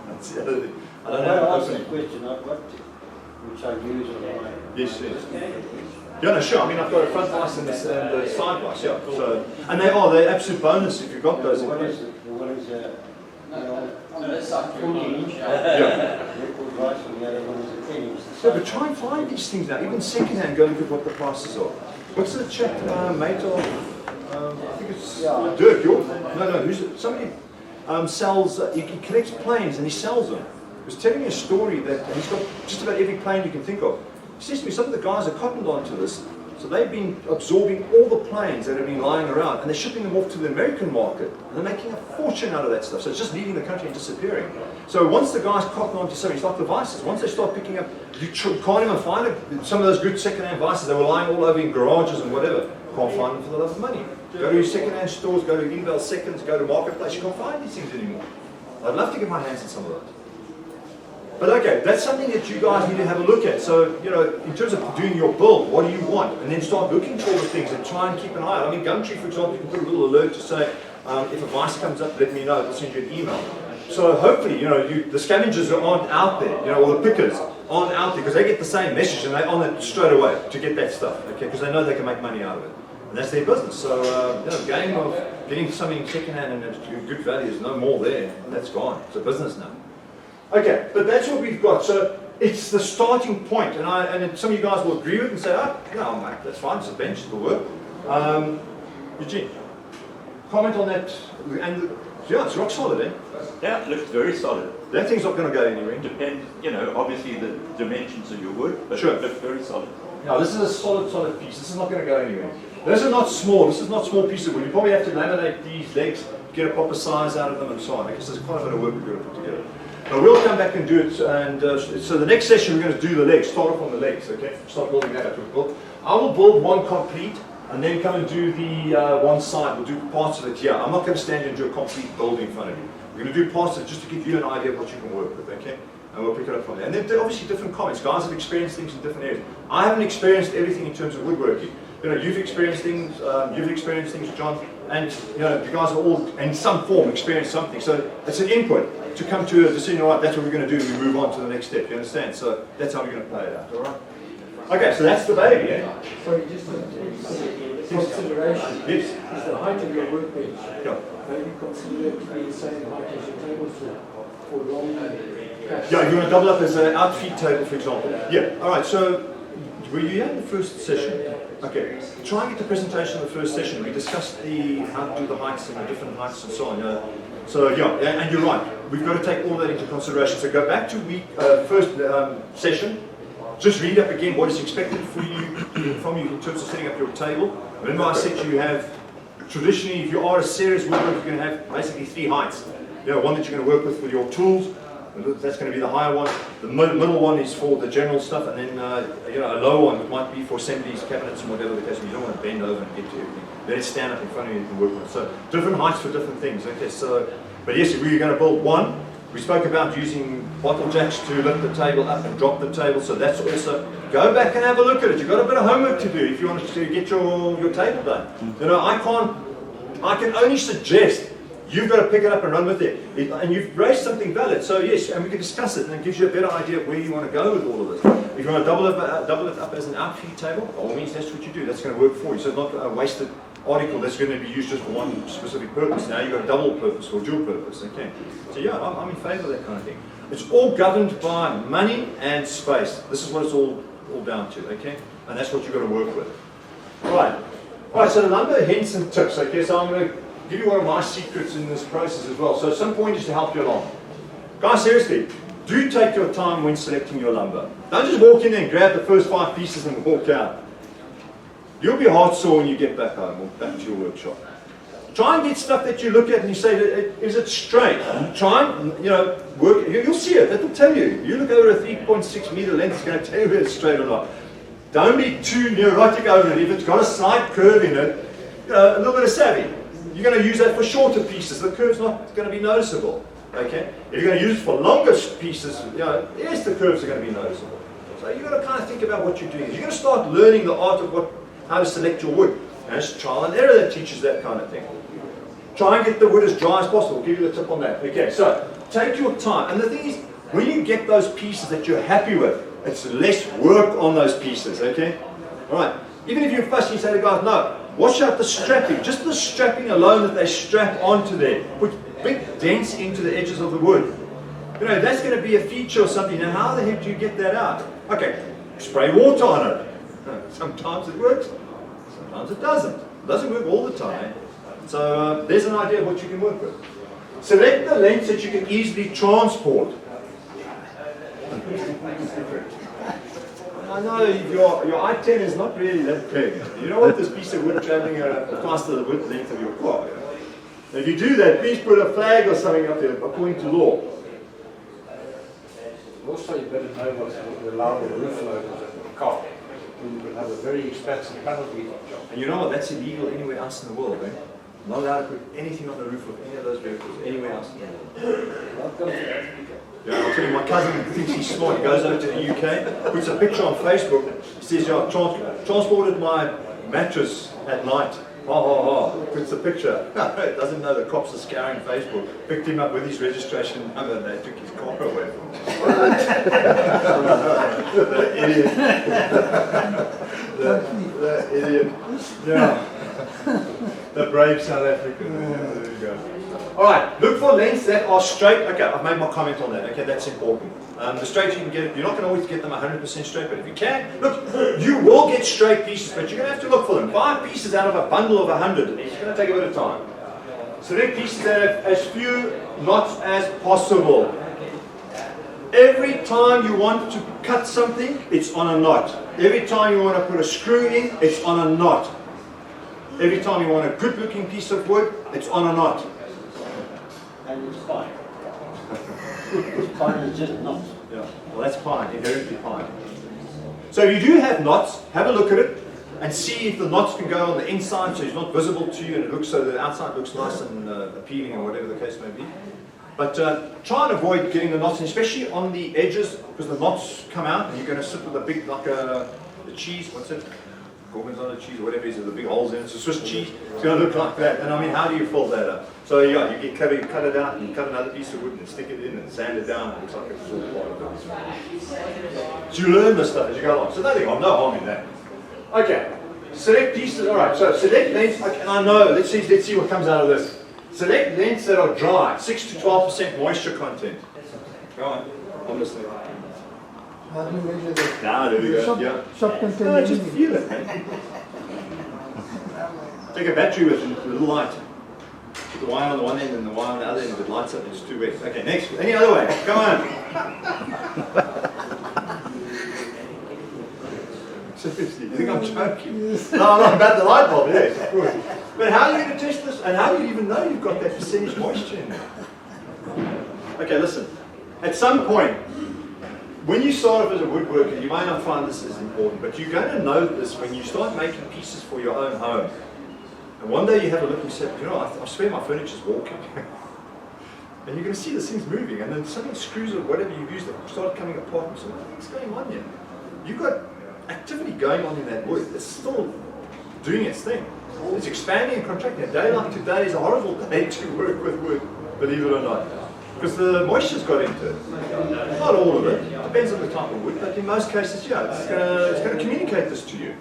Speaker 1: That's the other thing. I don't know.
Speaker 5: I asked that question, which I use on my...
Speaker 1: Yes. Yeah, no, sure. I mean, I've got a front vise and the side vise, yeah. So, and they're absolute bonus if you've got those.
Speaker 5: The one is 40-inch record vise, and the other one is a 10-inch.
Speaker 1: Yeah, but try and find these things now. Even second-hand, go look at what the prices are. What's the chap mate of? I think it's Dirk. Who's somebody sells. He collects planes and he sells them. He was telling me a story that and he's got just about every plane you can think of. He says to me, some of the guys are cottoned onto this, so they've been absorbing all the planes that have been lying around, and they're shipping them off to the American market, and they're making a fortune out of that stuff. So it's just leaving the country and disappearing. So once the guys cotton onto something, it's like the vices. Once they start picking up, you can't even find it. Some of those good second-hand vices, they were lying all over in garages and whatever. Can't find them for the love of money. Go to second-hand stores, go to Inval Seconds, go to Marketplace. You can't find these things anymore. I'd love to get my hands on some of those. But okay, that's something that you guys need to have a look at. So, you know, in terms of doing your build, what do you want? And then start looking for the things and try and keep an eye out. I mean, Gumtree, for example, you can put a little alert to say, if a vice comes up, let me know, I'll send you an email. So hopefully, you know, the scavengers aren't out there, you know, or the pickers aren't out there, because they get the same message and they're on it straight away to get that stuff, okay, because they know they can make money out of it. And that's their business. So, you know, the game of getting something secondhand and at good value is no more there. That's gone. It's a business now. Okay, but that's what we've got. So it's the starting point, and some of you guys will agree with and say, no, mate, that's fine, it's a bench, it'll work. Eugene, comment on that, and yeah, it's rock solid, eh?
Speaker 6: Yeah, it looks very solid.
Speaker 1: That thing's not going to go anywhere.
Speaker 6: Depends, you know, obviously the dimensions of your wood, but
Speaker 1: sure.
Speaker 6: It looks very solid.
Speaker 1: Now this is a solid piece, this is not going to go anywhere. This is not small small piece of wood. You probably have to laminate these legs, get a proper size out of them and so on, because there's quite a bit of work we've got to put together. Now we'll come back and do it, and so the next session we're going to do the legs, start off on the legs, okay? Start building that up. I will build one complete, and then come and do the one side. We'll do parts of it here. I'm not going to stand and do a complete build in front of you. We're going to do parts of it just to give you an idea of what you can work with, okay? And we'll pick it up from there. And then there are obviously different comments. Guys have experienced things in different areas. I haven't experienced everything in terms of woodworking. You know, you've experienced things, John, and you know, you guys are all in some form experienced something. So it's an input to come to a decision. All right, that's what we're going to do. We move on to the next step. You understand? So that's how we're going to play it out. All right. Okay, so that's the baby. Yeah.
Speaker 3: Sorry, just a consideration.
Speaker 1: Yes.
Speaker 3: Is the height of your workbench.
Speaker 1: Yeah.
Speaker 3: Maybe consider it to be the same height as your table for long.
Speaker 1: Yeah, you want to double up as an outfeed table, for example. Yeah. All right. So were you here in the first session? Okay. Try and get the presentation of the first session. We discussed how to do the heights and the different heights and so on. So yeah, and you're right. We've got to take all that into consideration. So go back to first session. Just read up again what is expected from you in terms of setting up your table. Remember I said you have, traditionally, if you are a serious woodworker, you're going to have basically 3 heights. You know, one that you're going to work with your tools. That's going to be the higher one. The middle one is for the general stuff, and then you know, a low one might be for assemblies, cabinets, and whatever the case. You don't want to bend over and get to everything. Let it stand up in front of you and you can work with it. So different heights for different things. Okay, so but yes, if we were going to build one, we spoke about using bottle jacks to lift the table up and drop the table. So that's also, go back and have a look at it. You've got a bit of homework to do if you want to get your table done. You know, I can only suggest. You've got to pick it up and run with it. And you've raised something valid. So yes, and we can discuss it, and it gives you a better idea of where you want to go with all of this. If you want to double it up as an outfeed table, by all means, that's what you do. That's going to work for you. So it's not a wasted article that's going to be used just for one specific purpose. Now you've got a double purpose or dual purpose. Okay. So yeah, I'm in favour of that kind of thing. It's all governed by money and space. This is what it's all down to. Okay. And that's what you've got to work with. Right. All right. So the number of hints and tips. Okay. So I'm going to give you one of my secrets in this process as well. So some pointers to help you along. Guys, seriously, do take your time when selecting your lumber. Don't just walk in there and grab the first 5 pieces and walk out. You'll be heart sore when you get back home or back to your workshop. Try and get stuff that you look at and you say, is it straight? Try and, work, you'll see it, it'll tell you. You look over a 3.6 meter length, it's going to tell you whether it's straight or not. Don't be too neurotic over it. If it's got a slight curve in it, a little bit of savvy. You're going to use that for shorter pieces. The curve's not going to be noticeable. Okay? If you're going to use it for longer pieces, yes, the curves are going to be noticeable. So you've got to kind of think about what you're doing. You're going to start learning the art of how to select your wood. And it's trial and error that teaches that kind of thing. Try and get the wood as dry as possible. I'll give you the tip on that. Okay, so take your time. And the thing is, when you get those pieces that you're happy with, it's less work on those pieces, okay? All right. Even if you're fussy, you say to guys, no, wash out the strapping. Just the strapping alone that they strap onto there. Put big dents into the edges of the wood. That's going to be a feature or something. Now, how the heck do you get that out? Okay, spray water on it. Sometimes it works. Sometimes it doesn't. It doesn't work all the time. So there's an idea of what you can work with. Select the lengths that you can easily transport. I know your I-10 is not really that big. You don't want this piece of wood traveling past the width length of your car. If you do that, please put a flag or something up there according to law.
Speaker 3: Also, you better know what's allowed the roof load of the car. You will have a very expensive penalty job.
Speaker 1: And you know what? That's illegal anywhere else in the world, eh? Not allowed to put anything on the roof of any of those vehicles anywhere else in the world.
Speaker 5: Welcome to Africa.
Speaker 1: Yeah, I'll tell you, my cousin thinks he's smart. He goes over to the UK, puts a picture on Facebook, says, yeah, transported my mattress at night. Ha ha ha. Puts a picture. Doesn't know the cops are scouring Facebook. Picked him up with his registration number and they took his car away from him. The idiot. the idiot. Yeah. The brave South African. There you go. Alright, look for lengths that are straight. Okay, I've made my comment on that. Okay, that's important. The straight you can get, you're not going to always get them 100% straight, but if you can, look, you will get straight pieces, but you're going to have to look for them. 5 pieces out of a bundle of 100, it's going to take a bit of time. Select pieces that have as few knots as possible. Every time you want to cut something, it's on a knot. Every time you want to put a screw in, it's on a knot. Every time you want a good looking piece of wood, it's on a knot.
Speaker 5: And it's fine. Fine is just knots.
Speaker 1: Yeah, well that's fine, inherently fine. So if you do have knots, have a look at it and see if the knots can go on the inside so it's not visible to you and it looks so the outside looks nice and appealing or whatever the case may be. But try and avoid getting the knots, especially on the edges, because the knots come out and you're going to sit with a big, like a cheese, what's it? Gorgonzola cheese or whatever it is, with the big holes in it. It's a Swiss cheese. It's going to look like that. And I mean, how do you fold that up? So yeah, you cut it out and cut another piece of wood and stick it in and sand it down. It looks like it's all part of it. So you learn this stuff as you go along. So nothing, no harm in that. Okay. Select pieces. All right. So select lengths. And I know. Let's see what comes out of this. Select lengths that are dry. 6 to 12% moisture content. Go on. I'm listening.
Speaker 7: How do you measure that?
Speaker 1: Now there we go. Yeah.
Speaker 7: Shop content.
Speaker 1: No, just feel it. Take a battery with a little light. Put the wire on the one end and the wire on the other end. If it lights up, it's too wet. Okay, next. Any other way? Come on. Seriously, you think I'm joking? No, I'm not about the light bulb, yes, of course. But how are you going to test this? And how do you even know you've got that percentage moisture in there? Okay, listen. At some point, when you start off as a woodworker, you might not find this as important, but you're going to know this when you start making pieces for your own home. And one day you have a look and you say, you know, I swear my furniture's walking. And you're going to see this thing's moving, and then some screws or whatever you've used that start coming apart, and so what's going on here? You've got activity going on in that wood. It's still doing its thing. It's expanding and contracting. A day like today is a horrible day to work with wood, believe it or not. Because the moisture's got into it. Not all of it. Depends on the type of wood, but in most cases, yeah, it's going to communicate this to you.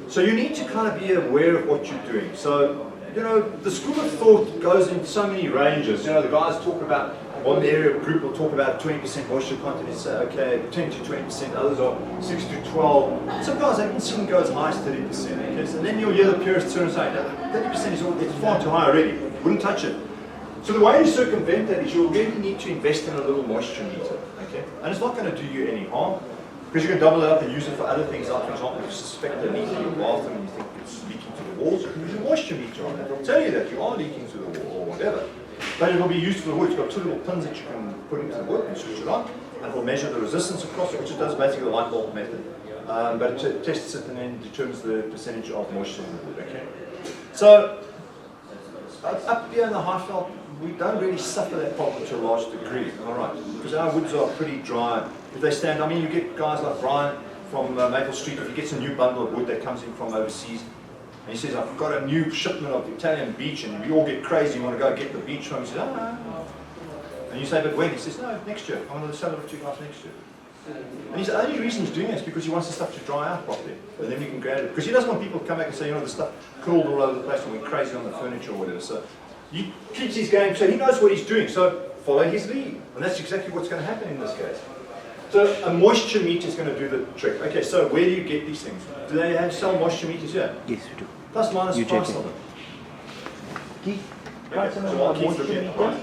Speaker 1: So you need to kind of be aware of what you're doing. So, you know, the school of thought goes in so many ranges. You know, the guys talk about, one area of group will talk about 20% moisture content and say, okay, 10 to 20%, others are 6 to 12. Some guys I haven't seen go as high as 30%. Okay? So then you'll hear the purists turn and say, no, 30% is it's far too high already. Wouldn't touch it. So the way you circumvent that is you'll really need to invest in a little moisture meter. Okay? And it's not going to do you any harm. Because you can double it up and use it for other things. Like, for example, if you suspect a leak in your bathroom and you think it's leaking to the walls, you can use a moisture meter on it. It'll tell you that you are leaking to the wall or whatever. But it'll be used for the wood. It's got 2 little pins that you can put into the wood and switch it on, and it'll measure the resistance across it, which it does basically the light bulb method. But it tests it and then determines the percentage of moisture in the wood. Okay. So up here in the Highveld, we don't really suffer that problem to a large degree. All right, because our woods are pretty dry. If they stand, I mean, you get guys like Brian from Maple Street. If he gets a new bundle of wood that comes in from overseas, and he says, "I've got a new shipment of Italian beech," and we all get crazy. You want to go get the beech from him? He says, "Ah." And you say, "But when?" He says, "No, next year. I'm going to sell it to you guys next year." And he's the only reason he's doing it is because he wants the stuff to dry out properly, and then we can grab it. Because he doesn't want people to come back and say, "You know, the stuff curled all over the place and went crazy on the furniture or whatever." So he keeps his game, so he knows what he's doing. So follow his lead, and that's exactly what's going to happen in this case. So a moisture meter is going to do the trick. Okay, so where do you get these things? Do they sell moisture meters here?
Speaker 5: Yes, we do.
Speaker 1: Plus minus
Speaker 5: You
Speaker 1: price
Speaker 5: check it.
Speaker 1: on them.
Speaker 5: Keith,
Speaker 1: Okay, so I'll keep looking at the price.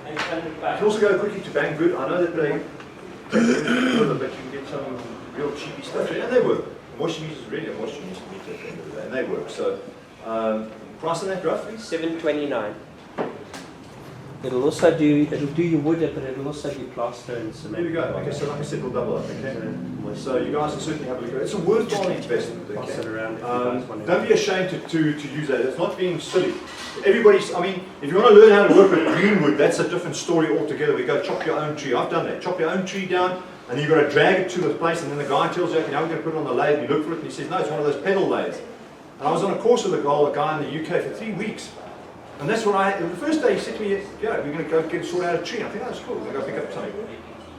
Speaker 1: You can also go quickly to Banggood. I know that they take a little bit, but you can get some real cheapy stuff. And they work. Moisture meter is really a moisture meter at the end of the day, and they work. So price on that roughly?
Speaker 8: $7.29. It'll also do your wood, but it'll also do plaster and cement.
Speaker 1: There we go. Okay, so like I said, we'll double up. Okay. So you guys can certainly have a look at it. It's a worthwhile investment.
Speaker 8: Pass it
Speaker 1: Okay.
Speaker 8: around if you guys want to.
Speaker 1: Don't be ashamed to use that. It's not being silly. Everybody's, I mean, if you want to learn how to work with greenwood, that's a different story altogether. We go chop your own tree. I've done that. Chop your own tree down, and you've got to drag it to the place, and then the guy tells you, okay, now we're going to put it on the lathe. You look for it, and he says, no, it's one of those pedal lathes. And I was on a course with a guy in the UK for 3 weeks. And that's what the first day he said to me, yeah, we're going to go sort out a tree. I think, oh, that's cool. We're going to go pick up something.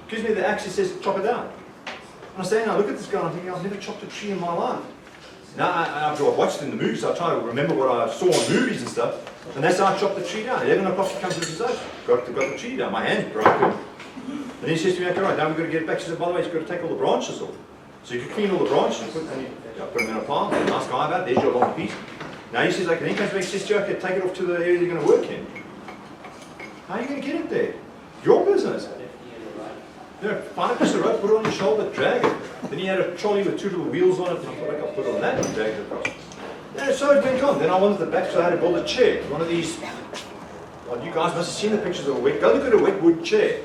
Speaker 1: Gives me the axe, he says, chop it down. And I stand there, I look at this guy, and I'm thinking, I've never chopped a tree in my life. Now, after I've watched it in the movies, I try to remember what I saw in movies and stuff, and that's how I chopped the tree down. 11 o'clock he comes to his house, got the tree down, my hand's broken. And he says to me, okay, right, now we've got to get it back. He says, by the way, you've got to take all the branches off. So you can clean all the branches, put them in a pile, nice guy about it, there's your long piece. Now he says, okay, then he comes back and says, okay, take it off to the area you're going to work in. How are you going to get it there? Your business. You know, find a piece of rope, put it on your shoulder, drag it. Then he had a trolley with 2 little wheels on it, and I thought, I'll put it on that and drag it across. And so it went on. Then I wanted the back, so I had to build a chair. One of these, well, you guys must have seen the pictures of a wet, go look at a wet wood chair.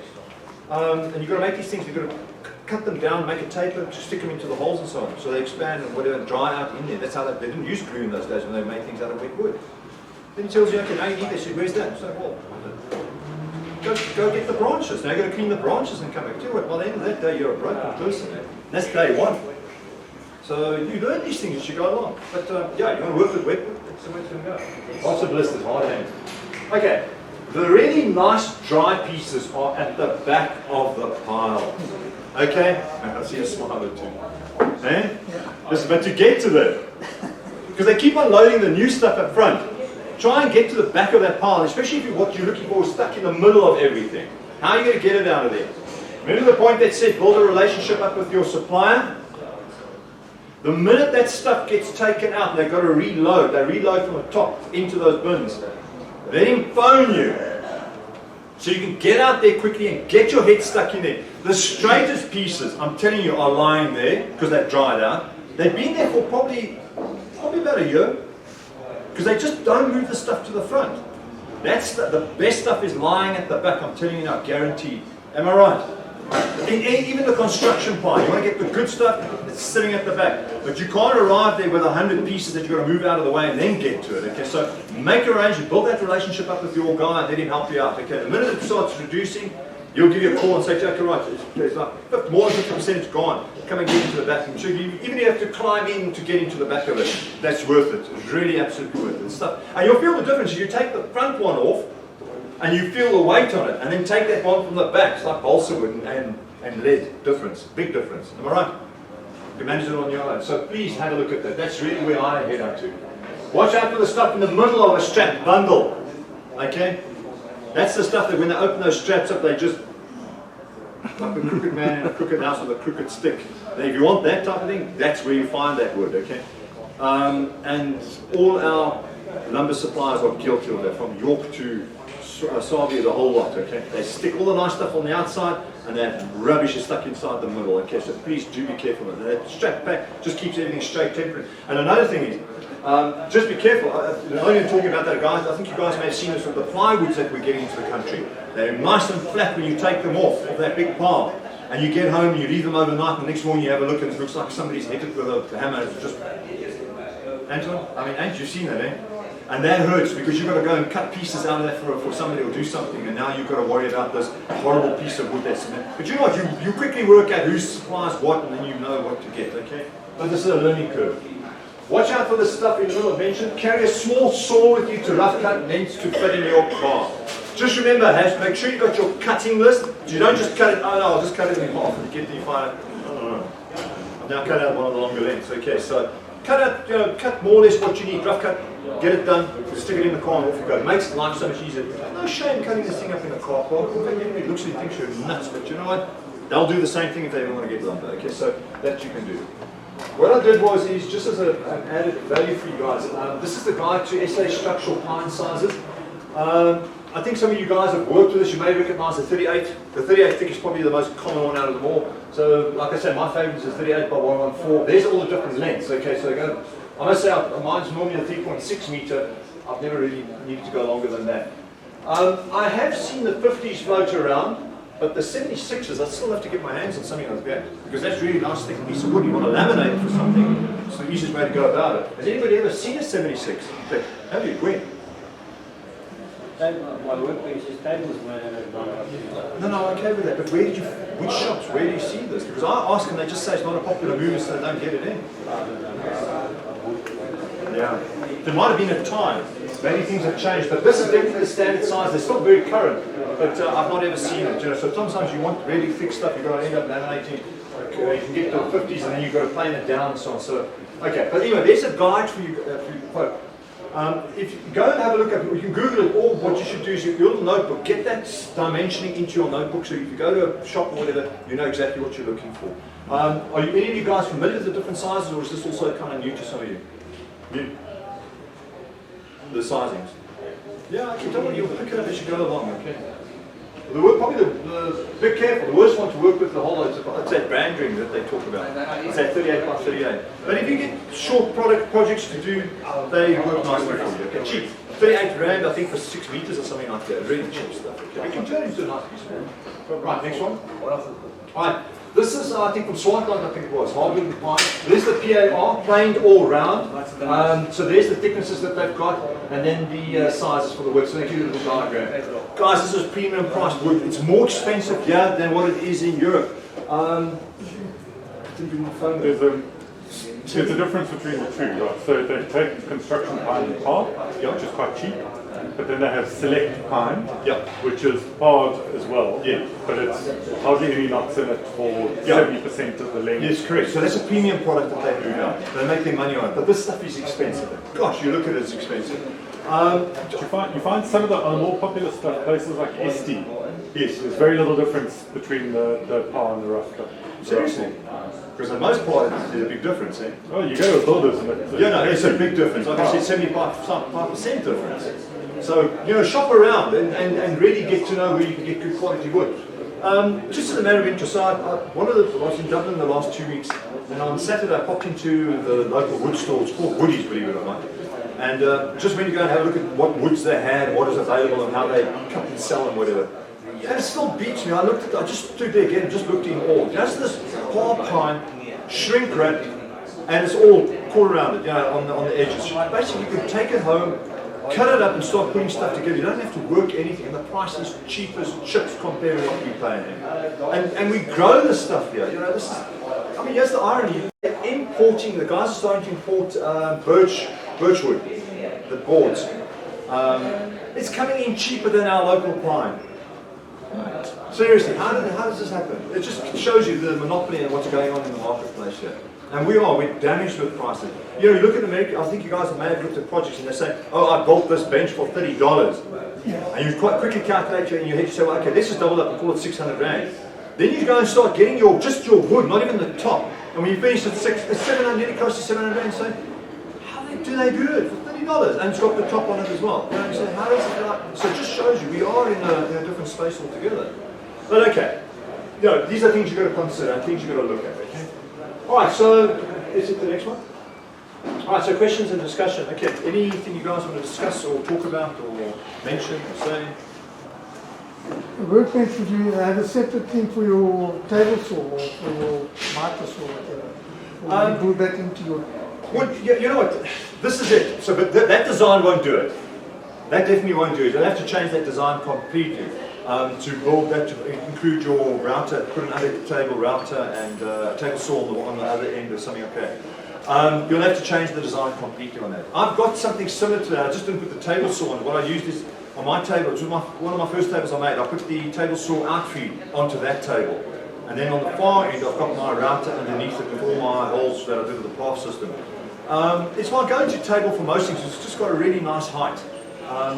Speaker 1: And you've got to make these things, you've got to cut them down, make a taper, to stick them into the holes and so on. So they expand and whatever, and dry out in there. That's how they didn't use glue in those days when they made things out of wet wood. Then he tells you, okay, now you need this. So where's that? So, well, go get the branches. Now you've got to clean the branches and come back. Tell you what, by the end of that day, you're a broken person. That's day one. So you learn these things as you go along. But yeah, you want to work with wet wood, that's the way it's going to go. Lots of blisters, hard hands. Okay, the really nice dry pieces are at the back of the pile. Okay? I see a smile or two. Eh? Listen, but to get to them, because they keep on loading the new stuff up front, try and get to the back of that pile, especially if what you're looking for is stuck in the middle of everything. How are you going to get it out of there? Remember the point that said build a relationship up with your supplier? The minute that stuff gets taken out, they've got to reload. They reload from the top into those bins. Let him phone you. So you can get out there quickly and get your head stuck in there. The straightest pieces, I'm telling you, are lying there because they've dried out. They've been there for probably about a year because they just don't move the stuff to the front. That's the best stuff is lying at the back, I'm telling you now, guaranteed. Am I right? Even the construction part, you want to get the good stuff, it's sitting at the back. But you can't arrive there with 100 pieces that you've got to move out of the way and then get to it. Okay, so make arrangements, build that relationship up with your guy and let him help you out. Okay, the minute it starts reducing, you'll give you a call and say, okay, right, it's like more than 50% is gone. Come and get into the back. So even if you have to climb in to get into the back of it, that's worth it. It's really absolutely worth it. Stuff. And you'll feel the difference. You take the front one off, and you feel the weight on it, and then take that one from the back. It's like balsa wood and lead. Difference, big difference. Am I right? You can manage it on your own. So please have a look at that. That's really where I head up to. Watch out for the stuff in the middle of a strap bundle. Okay? That's the stuff that when they open those straps up, they just, like a crooked man in a crooked house with a crooked stick. Now, if you want that type of thing, that's where you find that wood, okay? And all our lumber suppliers are guilty of that, from York to Savia, the whole lot, okay? They stick all the nice stuff on the outside, and that rubbish is stuck inside the middle. Okay, so please do be careful with that. That strap back just keeps everything straight, temperate. And another thing is, just be careful. Only talking about that, guys. I think you guys may have seen this with the plywoods that we're getting into the country. They're nice and flat when you take them off of that big pile. And you get home and you leave them overnight, and the next morning you have a look and it looks like somebody's hit it with a hammer. It's just, Anton, I mean, ain't you seen that, eh? And that hurts because you've got to go and cut pieces out of that for somebody to do something, and now you've got to worry about this horrible piece of wood that's in it. But you know what, you quickly work out who supplies what, and then you know what to get, okay? But this is a learning curve. Watch out for this stuff in the middle of mention. Carry a small saw with you to rough cut lengths to fit in your car. Just remember, make sure you've got your cutting list. You don't just cut it, oh no, I'll just cut it in half and get the final. I've now cut out one of the longer lengths. Okay, so cut out, cut more or less what you need, rough cut, get it done, stick it in the car and off you go. It makes life so much easier. No shame cutting this thing up in a car park. Everybody looks and thinks you're nuts, but you know what? They'll do the same thing if they don't want to get lumber. Okay, so that you can do. What I did is just as an added value for you guys, this is the guide to SA structural pine sizes. I think some of you guys have worked with this. You may recognize the 38. The 38 thick is probably the most common one out of them all. So, like I said, my favorite is the 38 by 114. There's all the different lengths. Okay, so I must say, mine's normally a 3.6 meter. I've never really needed to go longer than that. I have seen the 50s float around, but the 76s, I still have to get my hands on something like that because that's really nice thick piece of wood. You want to laminate it for something. It's the easiest way to go about it. Has anybody ever seen a 76? Have you? Where?
Speaker 5: My workbench is tables when I
Speaker 1: No, okay with that, but which shops, where do you see this? Because I ask and they just say it's not a popular movie, so they don't get it in. Yeah. There might have been a time, maybe things have changed, but this is definitely the standard size. They're still very current, but I've not ever seen it. You know, so sometimes you want really thick stuff, you've got to end up laminating. You can get to the 50s and then you've got to plane it down and so on. So, okay, but anyway, there's a guide for you folk. If you go and have a look at it, you can Google it, or what you should do is your little notebook, get that dimensioning into your notebook so if you go to a shop or whatever, you know exactly what you're looking for. Are any of you guys familiar with the different sizes, or is this also kind of new to some of you? New? The sizings? Yeah, I can tell you, you'll pick it up as you go along, okay? Probably be careful, the worst one to work with the whole lot, it's that brand ring that they talk about. It's that 38 by 38. But if you get short projects to do, they work nicely for you. Okay, cheap. 38 rand, I think, for 6 meters or something like that. Really cheap stuff. Okay, we can turn it into a nice piece of wood. Right, next one. Alright, this is, I think, from Swartland, I think it was, hardwood and pine. There's the PAR, planed all round. So there's the thicknesses that they've got, and then the sizes for the wood. So they give you a little diagram. Guys, this is premium priced wood. It's more expensive here than what it is in Europe.
Speaker 2: There's a difference between the two, right? So they take construction pine and tar, which is quite cheap, but then they have select pine, which is hard as well, but it's hardly any knots in it for 70% of the length.
Speaker 1: Yes, correct. So that's a premium product that they do now. They make their money on it, but this stuff is expensive. Gosh, you look at it, it's expensive.
Speaker 2: You find some of the more popular stuff, places like ST.
Speaker 1: Yes.
Speaker 2: There's very little difference between the par and the rough cut.
Speaker 1: Seriously? Because the most part, there's a big difference, eh?
Speaker 2: Oh, you go with builders and it's
Speaker 1: yeah, no, it's a big difference. Like I said, 75% difference. So, you know, shop around and really get to know where you can get good quality wood. Just as a matter of interest, I was in Dublin the last 2 weeks, and on Saturday I popped into the local wood store. It's called Woodies, believe it or not. And just when you go and have a look at what woods they had, what is available, and how they cut and sell and whatever. And it still beats me. I just stood there again and just looked in awe. Just this hard pine, shrink wrap, and it's all core around it, you know, on the edges. Basically, you can take it home, cut it up, and start putting stuff together. You don't have to work anything, and the price is cheap as chips compared to what we pay here. And we grow this stuff here. You know, this is. I mean, here's the irony. They're importing. The guys are starting to import birchwood, the boards. It's coming in cheaper than our local pine. Seriously, how does this happen? It just shows you the monopoly and what's going on in the marketplace here. And we're damaged with prices. You know, you look at America, I think you guys may have looked at projects and they say, oh, I built this bench for $30. And you quite quickly calculate in your head, you say, well, okay, let's just double up and call it 600 rand. Then you go and start getting just your wood, not even the top. And when you finish it's 700, nearly close to 700 rand, you say, how do they do it for $30? And it's got the top on it as well. You know, you say, how does it like? So it just shows you we are in a different space altogether. But okay, these are things you've got to consider and things you've got to look at. Okay. All right, so is it the next one? All right, so questions and discussion. Okay, anything you guys want to discuss or talk about or mention or say?
Speaker 7: The Workbench, would you have a separate thing for your table saw or for your miter saw or whatever? Or you build that into your...
Speaker 1: Well, you know what, this is it. So but that design won't do it. That definitely won't do it. You'll have to change that design completely to build that, to include your router, put an under table router and a table saw on the other end or something like that. You'll have to change the design completely on that. I've got something similar to that. I just didn't put the table saw on. What I used is, on my table, which was one of my first tables I made, I put the table saw outfeed onto that table. And then on the far end, I've got my router underneath it with all my holes that I did with the path system. It's my go-to table for most things. It's just got a really nice height.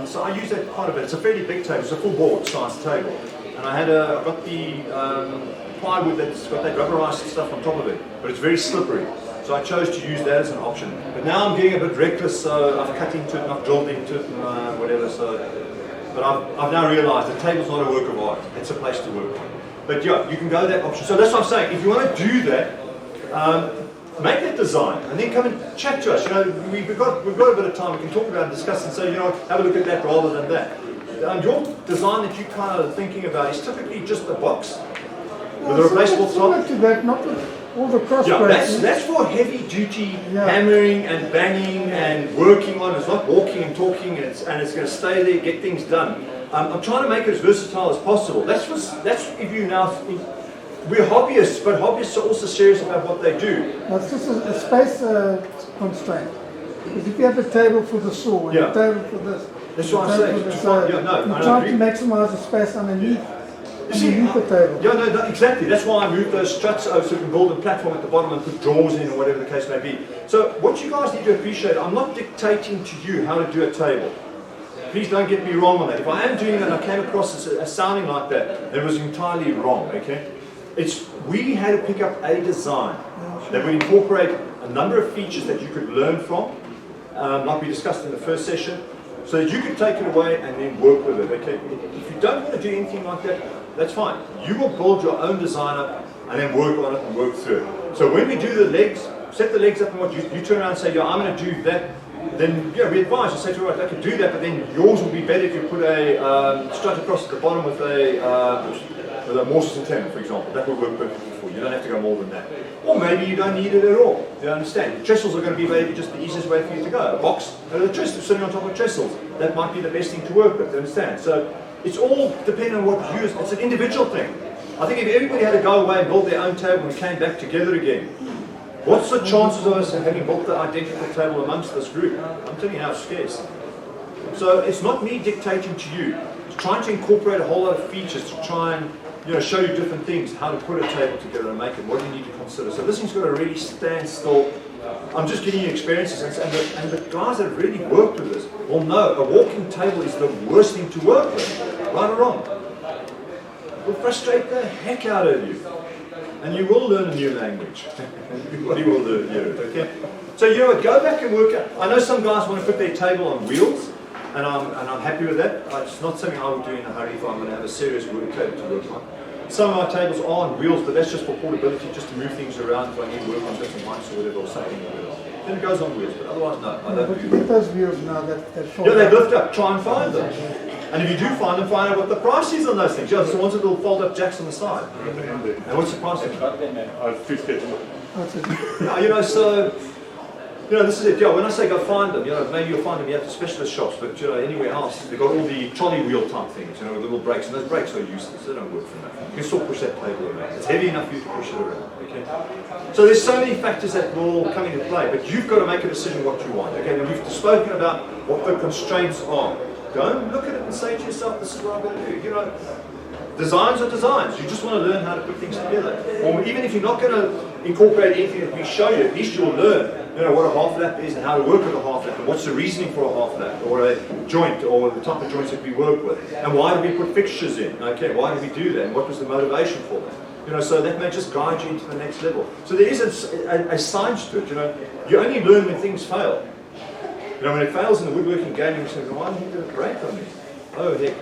Speaker 1: So I use that quite a bit. It's a fairly big table. It's a full board size table. And I've got the plywood that's got that rubberized stuff on top of it. But it's very slippery. So I chose to use that as an option. But now I'm getting a bit reckless, so I've cut into it and I've drilled into it and whatever. But I've now realized the table's not a work of art. It's a place to work. But yeah, you can go that option. So that's what I'm saying. If you want to do that, make that design and then come and chat to us. We've got a bit of time. We can talk about and discuss and say, have a look at that rather than that. Your design that you're kind of thinking about is typically just a box with a replaceable top.
Speaker 7: Similar to that, not with all the cross braces.
Speaker 1: That's for heavy duty hammering and banging and working on. It's not walking and talking, and it's going to stay there, get things done. I'm trying to make it as versatile as possible. That's if you now. We're hobbyists, but hobbyists are also serious about what they do.
Speaker 7: It's just a space constraint. Because if you have a table for the saw and a table for this,
Speaker 1: that's what I'm saying.
Speaker 7: You're trying to maximize the space underneath the table.
Speaker 1: Yeah, no, exactly. That's why I moved those struts over so we can build a platform at the bottom and put drawers in or whatever the case may be. So what you guys need to appreciate, I'm not dictating to you how to do a table. Please don't get me wrong on that. If I am doing it and I came across as sounding like that, it was entirely wrong, okay? We had to pick up a design that would incorporate a number of features that you could learn from, like we discussed in the first session, so that you could take it away and then work with it. Okay? If you don't want to do anything like that, that's fine. You will build your own design up and then work on it and work through it. So when we do the legs, set the legs up and what you turn around and say, I'm going to do that. Then we advise you say to right, I can do that, but then yours will be better if you put a strut across at the bottom with a mortise and tenon, for example. That would work perfectly for you. You don't have to go more than that. Or maybe you don't need it at all. You understand? Trestles are going to be maybe just the easiest way for you to go. A box and a trestle sitting on top of trestles. That might be the best thing to work with. You understand? So it's all depending on what you use. It's an individual thing. I think if everybody had to go away and build their own table and came back together again, what's the chances of us having built the identical table amongst this group? I'm telling you how it's scarce. So it's not me dictating to you. It's trying to incorporate a whole lot of features to try and show you different things, how to put a table together and make it, what you need to consider. So this thing's got to really stand still. I'm just giving you experiences, and the guys that have really worked with this will know a walking table is the worst thing to work with, right or wrong. It will frustrate the heck out of you. And you will learn a new language. Everybody will learn it, okay? So go back and work out. I know some guys want to put their table on wheels, and I'm happy with that. It's not something I would do in a hurry if I'm going to have a serious work table to work on. Some of my tables are on wheels, but that's just for portability, just to move things around if I need to work on different mics or whatever, or something on wheels. Then it goes on wheels, but otherwise no, I don't
Speaker 7: but
Speaker 1: do
Speaker 7: you
Speaker 1: that.
Speaker 7: get those wheels now that
Speaker 1: They lift up, try and find them. And if you do find them, find out what the price is on those things. It's the ones that will fold up jacks on the side. And what's the price of them?
Speaker 2: I was too scared to look.
Speaker 1: This is it. When I say go find them, maybe you'll find them at the specialist shops, but anywhere else, they've got all the trolley wheel type things, with little brakes, and those brakes are useless. They don't work for nothing. You can still push that table around. It's heavy enough for you to push it around. Okay. So there's so many factors that will come into play, but you've got to make a decision what you want. Okay. And we've spoken about what the constraints are. Don't look at it and say to yourself, "This is what I'm going to do." Designs are designs. You just want to learn how to put things together. Or even if you're not going to incorporate anything that we show you, at least you'll learn what a half lap is and how to work with a half lap and what's the reasoning for a half lap or a joint or the type of joints that we work with. And why do we put fixtures in? Okay, why do we do that? And what was the motivation for that? So that may just guide you into the next level. So there is a science to it. You only learn when things fail. When it fails in the woodworking game, you say, why didn't you do a break on me? Oh heck.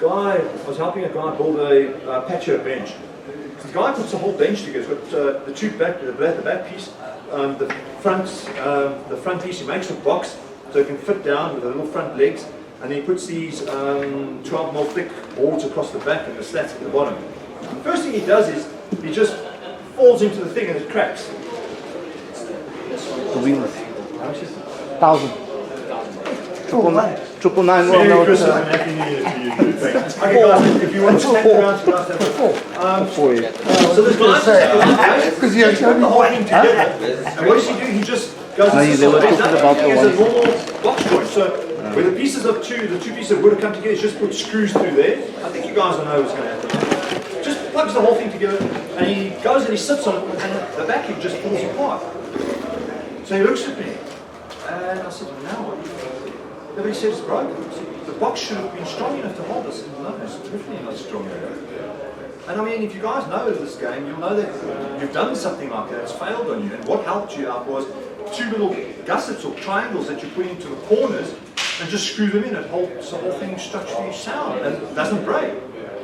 Speaker 1: I was helping a guy build a patio bench, So the guy puts the whole bench together. He's got the two back, the back piece, the front piece. He makes a box so it can fit down with the little front legs, and then he puts these 12mm thick boards across the back and the slats at the bottom. The first thing he does is he just falls into the thing and it cracks.
Speaker 9: The wheels.
Speaker 1: How much is it?
Speaker 9: 1,000. Triple nine. Well,
Speaker 1: Merry
Speaker 9: no,
Speaker 1: Christmas and Happy New Year to you. Thanks. Okay, guys, if you want to stand around for us,
Speaker 9: for you.
Speaker 1: so this guy
Speaker 7: Because
Speaker 1: just put the whole thing together. And what does he do? He just goes
Speaker 9: No,
Speaker 1: into
Speaker 9: they were talking about the
Speaker 1: a
Speaker 9: one.
Speaker 1: normal box joint. So where the pieces of the two pieces of wood come together, just put screws through there. I think you guys will know what's going to happen. Just plugs the whole thing together, and he goes and he sits on it, and the vacuum just falls apart. So he looks at me, and I said, now what? Nobody said it's broken. The box should have been strong enough to hold this. No, it's definitely not strong enough. And I mean, if you guys know this game, you'll know that you've done something like that. It's failed on you. And what helped you out was two little gussets or triangles that you put into the corners and just screw them in. It holds the whole thing structurally sound and it doesn't break.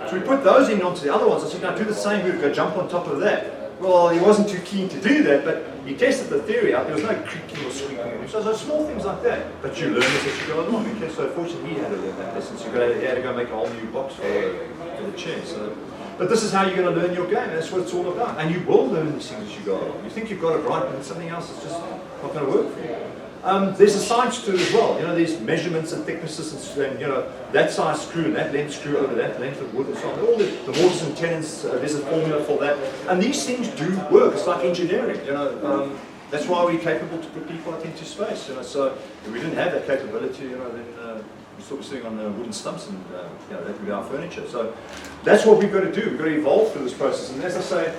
Speaker 1: So we put those in onto the other ones. I said, now do the same move, go jump on top of that. Well, he wasn't too keen to do that, but he tested the theory out. There was no creaking or squeaking. So there's small things like that. But you learn as you go along. Okay? So fortunately, he had to learn that lesson. So he had to go make a whole new box for the chair. So, but this is how you're going to learn your game. That's what it's all about. And you will learn these things as you go along. You think you've got it right, but something else is just not going to work for you. There's a science to it as well. You know, there's measurements and thicknesses and you know, that size screw and that length screw over that length of wood and so on. All the mortars and tenons, there's a formula for that. And these things do work. It's like engineering, you know. That's why we're capable to put people out into space. You know, so if we didn't have that capability, you know, then we're sort of sitting on wooden stumps and you know, that would be our furniture. So that's what we've got to do. We've got to evolve through this process. And as I say,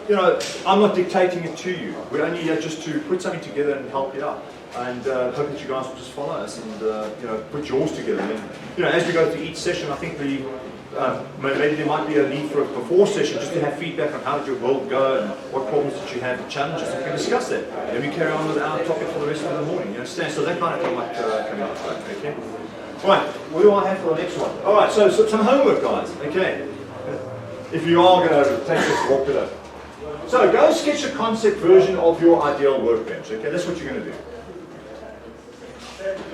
Speaker 1: you know, I'm not dictating it to you. We're only here just to put something together and help you out. And hope that you guys will just follow us and you know, put yours together. And you know, as we go through each session, I think maybe there might be a need for a before session just to have feedback on how did your world go and what problems did you have, challenges. We can discuss that. Then we carry on with our topic for the rest of the morning. You understand? So that kind of thing might come out. Okay. Right. What do I have for the next one? All right. So some homework, guys. Okay. If you are going to take this walk with us. So go sketch a concept version of your ideal workbench. Okay, that's what you're going to do.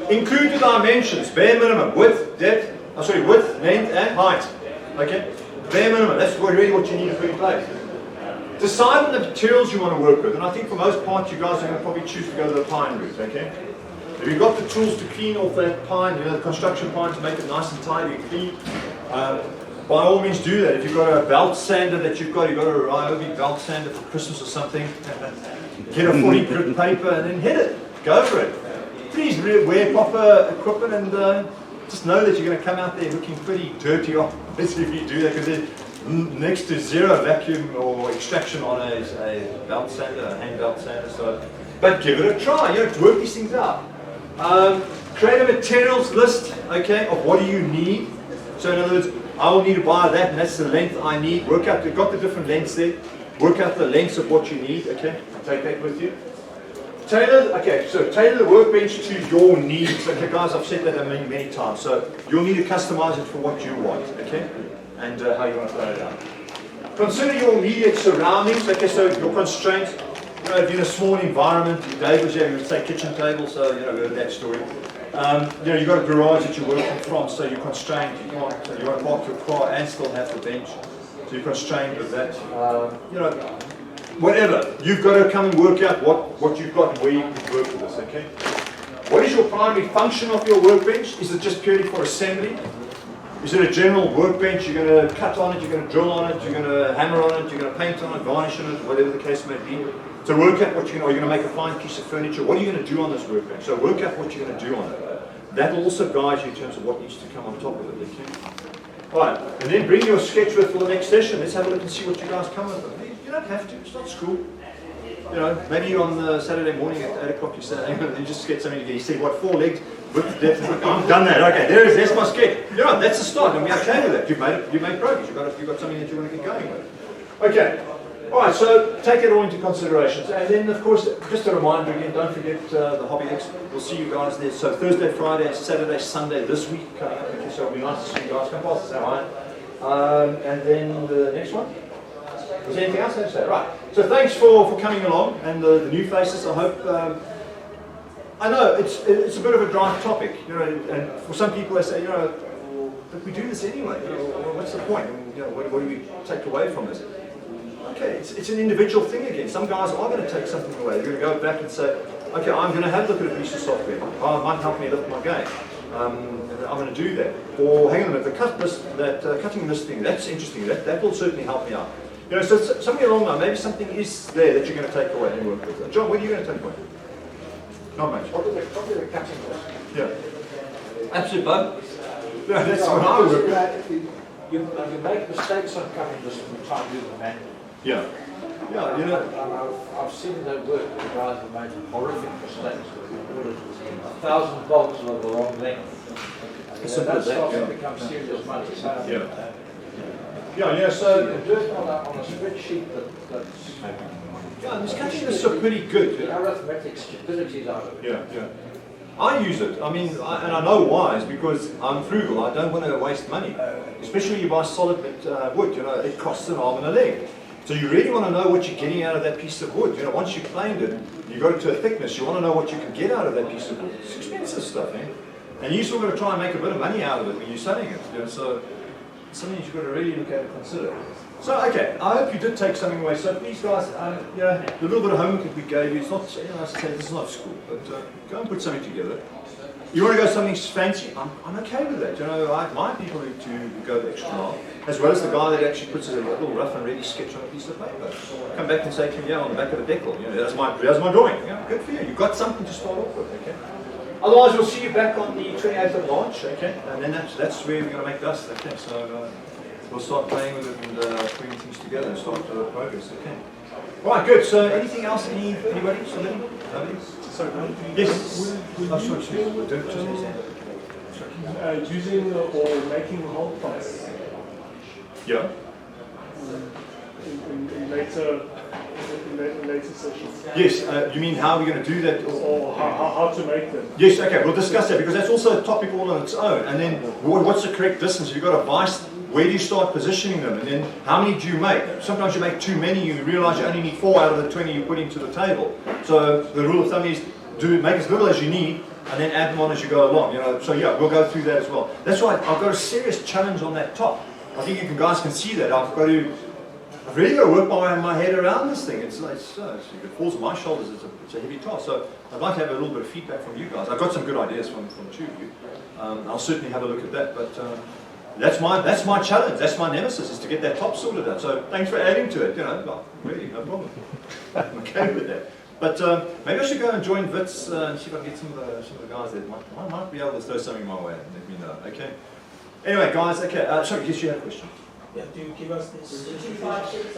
Speaker 1: Include the dimensions, bare minimum, width, width, length, and height. Okay, bare minimum. That's really what you need to put in place. Decide on the materials you want to work with, and I think for most part, you guys are going to probably choose to go to the pine route. Okay. If you've got the tools to clean off that pine, you know, the construction pine to make it nice and tidy and clean. By all means do that. If you've got a belt sander that you've got a Ryobi belt sander for Christmas or something, get a 40 grit paper and then hit it. Go for it. Please wear proper equipment and just know that you're going to come out there looking pretty dirty if you do that, because there's next to zero vacuum or extraction on a belt sander, a hand belt sander. So, but give it a try. You know, work these things out. Create a materials list, okay, of what do you need. So in other words, I will need to buy that, and that's the length I need. Work out, you've got the different lengths there. Work out the lengths of what you need, okay? Take that with you. Tailor the workbench to your needs. Okay, guys, I've said that many times. So you'll need to customize it for what you want, okay? And how you want to throw it out. Consider your immediate surroundings, okay, so your constraints. You know, if you're in a small environment, Dave was here, we would say kitchen table, so you know, we heard that story. You know, you've got a garage that you're working from, so you're constrained. You want to park your car and still have the bench, so you're constrained with that. You know, whatever. You've got to come and work out what you've got and where you can work with this, okay? What is your primary function of your workbench? Is it just purely for assembly? Is it a general workbench? You're going to cut on it, you're going to drill on it, you're going to hammer on it, you're going to paint on it, varnish on it, whatever the case may be. So work out what are you going to make a fine piece of furniture? What are you going to do on this workbench? So work out what you're going to do on it. That will also guide you in terms of what needs to come on top of it. Okay? Alright, and then bring your sketch with for the next session. Let's have a look and see what you guys come with. You don't have to, it's not school. You know, maybe on the Saturday morning at 8 o'clock you say, you just get something together. You see, what, 4 legs, width, depth, I've done that. Okay, there's my sketch. You know, that's the start, and we're okay with it. You've made progress. You've got something that you want to get going with. Okay. Alright, so take it all into consideration. And then, of course, just a reminder again, don't forget the Hobby X. We'll see you guys there. So Thursday, Friday, Saturday, Sunday this week coming up. So it'll be nice to see you guys. Come past, say hi. And then the next one? Was there anything else to say? Right. So thanks for coming along, and the new faces. I hope. I know it's a bit of a dry topic, you know, and for some people they say, you know, but we do this anyway. You know, what's the point? And, you know, what do we take away from this? Okay, it's an individual thing again. Some guys are going to take something away. They're going to go back and say, okay, I'm going to have a look at a piece of software. Oh, it might help me lift my game. I'm going to do that. Or hang on a minute, cutting this thing, that's interesting. That will certainly help me out. You know, so somewhere along there, maybe something is there that you're going to take away and work with. John, what are you going to take away? Not much.
Speaker 3: Probably the cutting list.
Speaker 1: Yeah. Absolute bug. Yeah, that's what I work with.
Speaker 3: You make mistakes on cutting lists from the time you do the manual.
Speaker 1: Yeah. Yeah, you know.
Speaker 3: And I've seen that work. The guys have made horrific mistakes. 1,000 bolts of the wrong length. And that starts to become serious money. So,
Speaker 1: Yeah, so.
Speaker 3: you can do it on a spreadsheet that's.
Speaker 1: Yeah, these cutting lists are pretty good.
Speaker 3: The arithmetic stupidities out of it.
Speaker 1: Yeah. I use it. I mean, and I know why. It's because I'm frugal. I don't want to waste money. Especially when you buy solid wood, you know, it costs an arm and a leg. So you really want to know what you're getting out of that piece of wood. You know, once you've planed it, you got it to a thickness, you want to know what you can get out of that piece of wood. It's expensive stuff, eh? And you still got to try and make a bit of money out of it when you're selling it. You know, so it's something you've got to really look at and consider. So, okay, I hope you did take something away. So please, guys, you know, the little bit of homework that we gave you, it's not, you know, as I say, this is not school, but go and put something together. You want to go something fancy? I'm okay with that. You know, I admire people who go the extra mile, as well as the guy that actually puts a little rough and ready sketch on a piece of paper. Come back and say to me, yeah, on the back of a decal, you know, that's my drawing. Yeah, good for you. You've got something to start off with, okay? Otherwise, we'll see you back on the 28th of March, okay? And then that's where we're going to make dust, okay? So we'll start playing with it and putting things together and start progress, okay? Right, good. So anything else? Anybody? Somebody? Nobody? Yes.
Speaker 9: Using or making whole parts
Speaker 1: Yeah.
Speaker 9: in later sessions.
Speaker 1: Yes. You mean how are we going to do that?
Speaker 9: Or how to make them.
Speaker 1: Yes. Okay. We'll discuss that because that's also a topic all on its own. And then what's the correct distance? You've got a vice. Where do you start positioning them? And then how many do you make? Sometimes you make too many, you realize you only need 4 out of the 20 you put into the table. So the rule of thumb is make as little as you need and then add them on as you go along. You know, so yeah, we'll go through that as well. That's why I've got a serious challenge on that top. I think you guys can see that. I've really got to work my head around this thing. It falls on my shoulders, it's a heavy task. So I'd like to have a little bit of feedback from you guys. I've got some good ideas from 2 of you. I'll certainly have a look at that, but that's my challenge, that's my nemesis, is to get that top sorted out. So thanks for adding to it, you know, well, really, no problem. I'm okay with that. But maybe I should go and join Wits and see if I can get some of the guys there. I might be able to throw something my way, let me know, okay? Anyway, guys, okay, sorry, yes, you have a question.
Speaker 5: Yeah, do you give us this?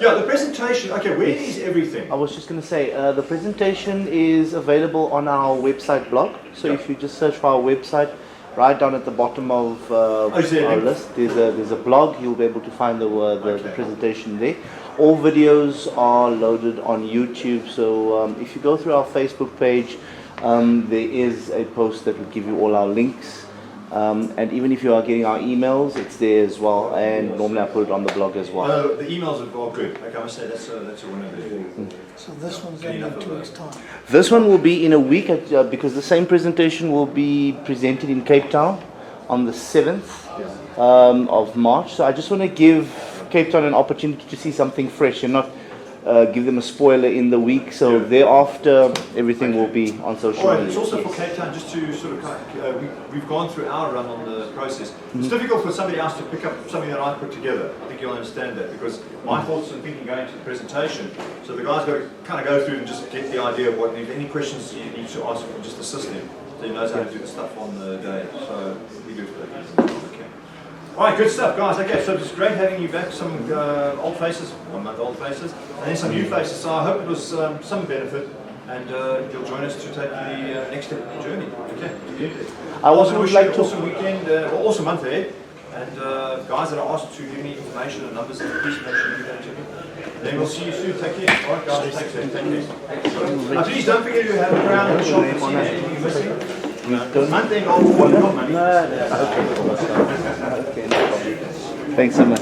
Speaker 1: Yeah, the presentation, okay, where is everything?
Speaker 10: I was just going to say, the presentation is available on our website blog. So if you just search for our website, right down at the bottom of our list, there's a blog. You'll be able to find the presentation there. All videos are loaded on YouTube. So if you go through our Facebook page, there is a post that will give you all our links. And even if you are getting our emails, it's there as well. And normally I put it on the blog as well.
Speaker 1: The emails are good. Okay, I must say that's a winner there.
Speaker 7: So this one's only in 2 weeks' time.
Speaker 10: This one will be in a week because the same presentation will be presented in Cape Town on the 7th of March. So I just want to give Cape Town an opportunity to see something fresh and not give them a spoiler in the week. So thereafter, everything will be on social media.
Speaker 1: Alright, it's also for Cape Town, just to sort of, we've gone through our run on the process. It's difficult for somebody else to pick up something that I put together. I think you'll understand that, because my thoughts and thinking going into the presentation, so the guys got to kind of go through and just get the idea of what, if any questions you need to ask, just assist him, so he knows how to do the stuff on the day. So we do it for that reason. Okay. Alright, good stuff, guys. Okay, so it's great having you back. Some old faces, 1 month old faces, and then some new faces. So I hope it was some benefit, and you'll join us to take the next step in the journey. Okay.
Speaker 10: I also would like to
Speaker 1: awesome weekend, awesome month ahead, and guys that are asked to give me information and numbers, please make sure you do that to me. Then we'll see you soon. Take care. Alright, guys. Take care. Now, please don't forget to have a crown in the shop and see anything you're missing. Month end on money.
Speaker 10: Okay. Thanks so much.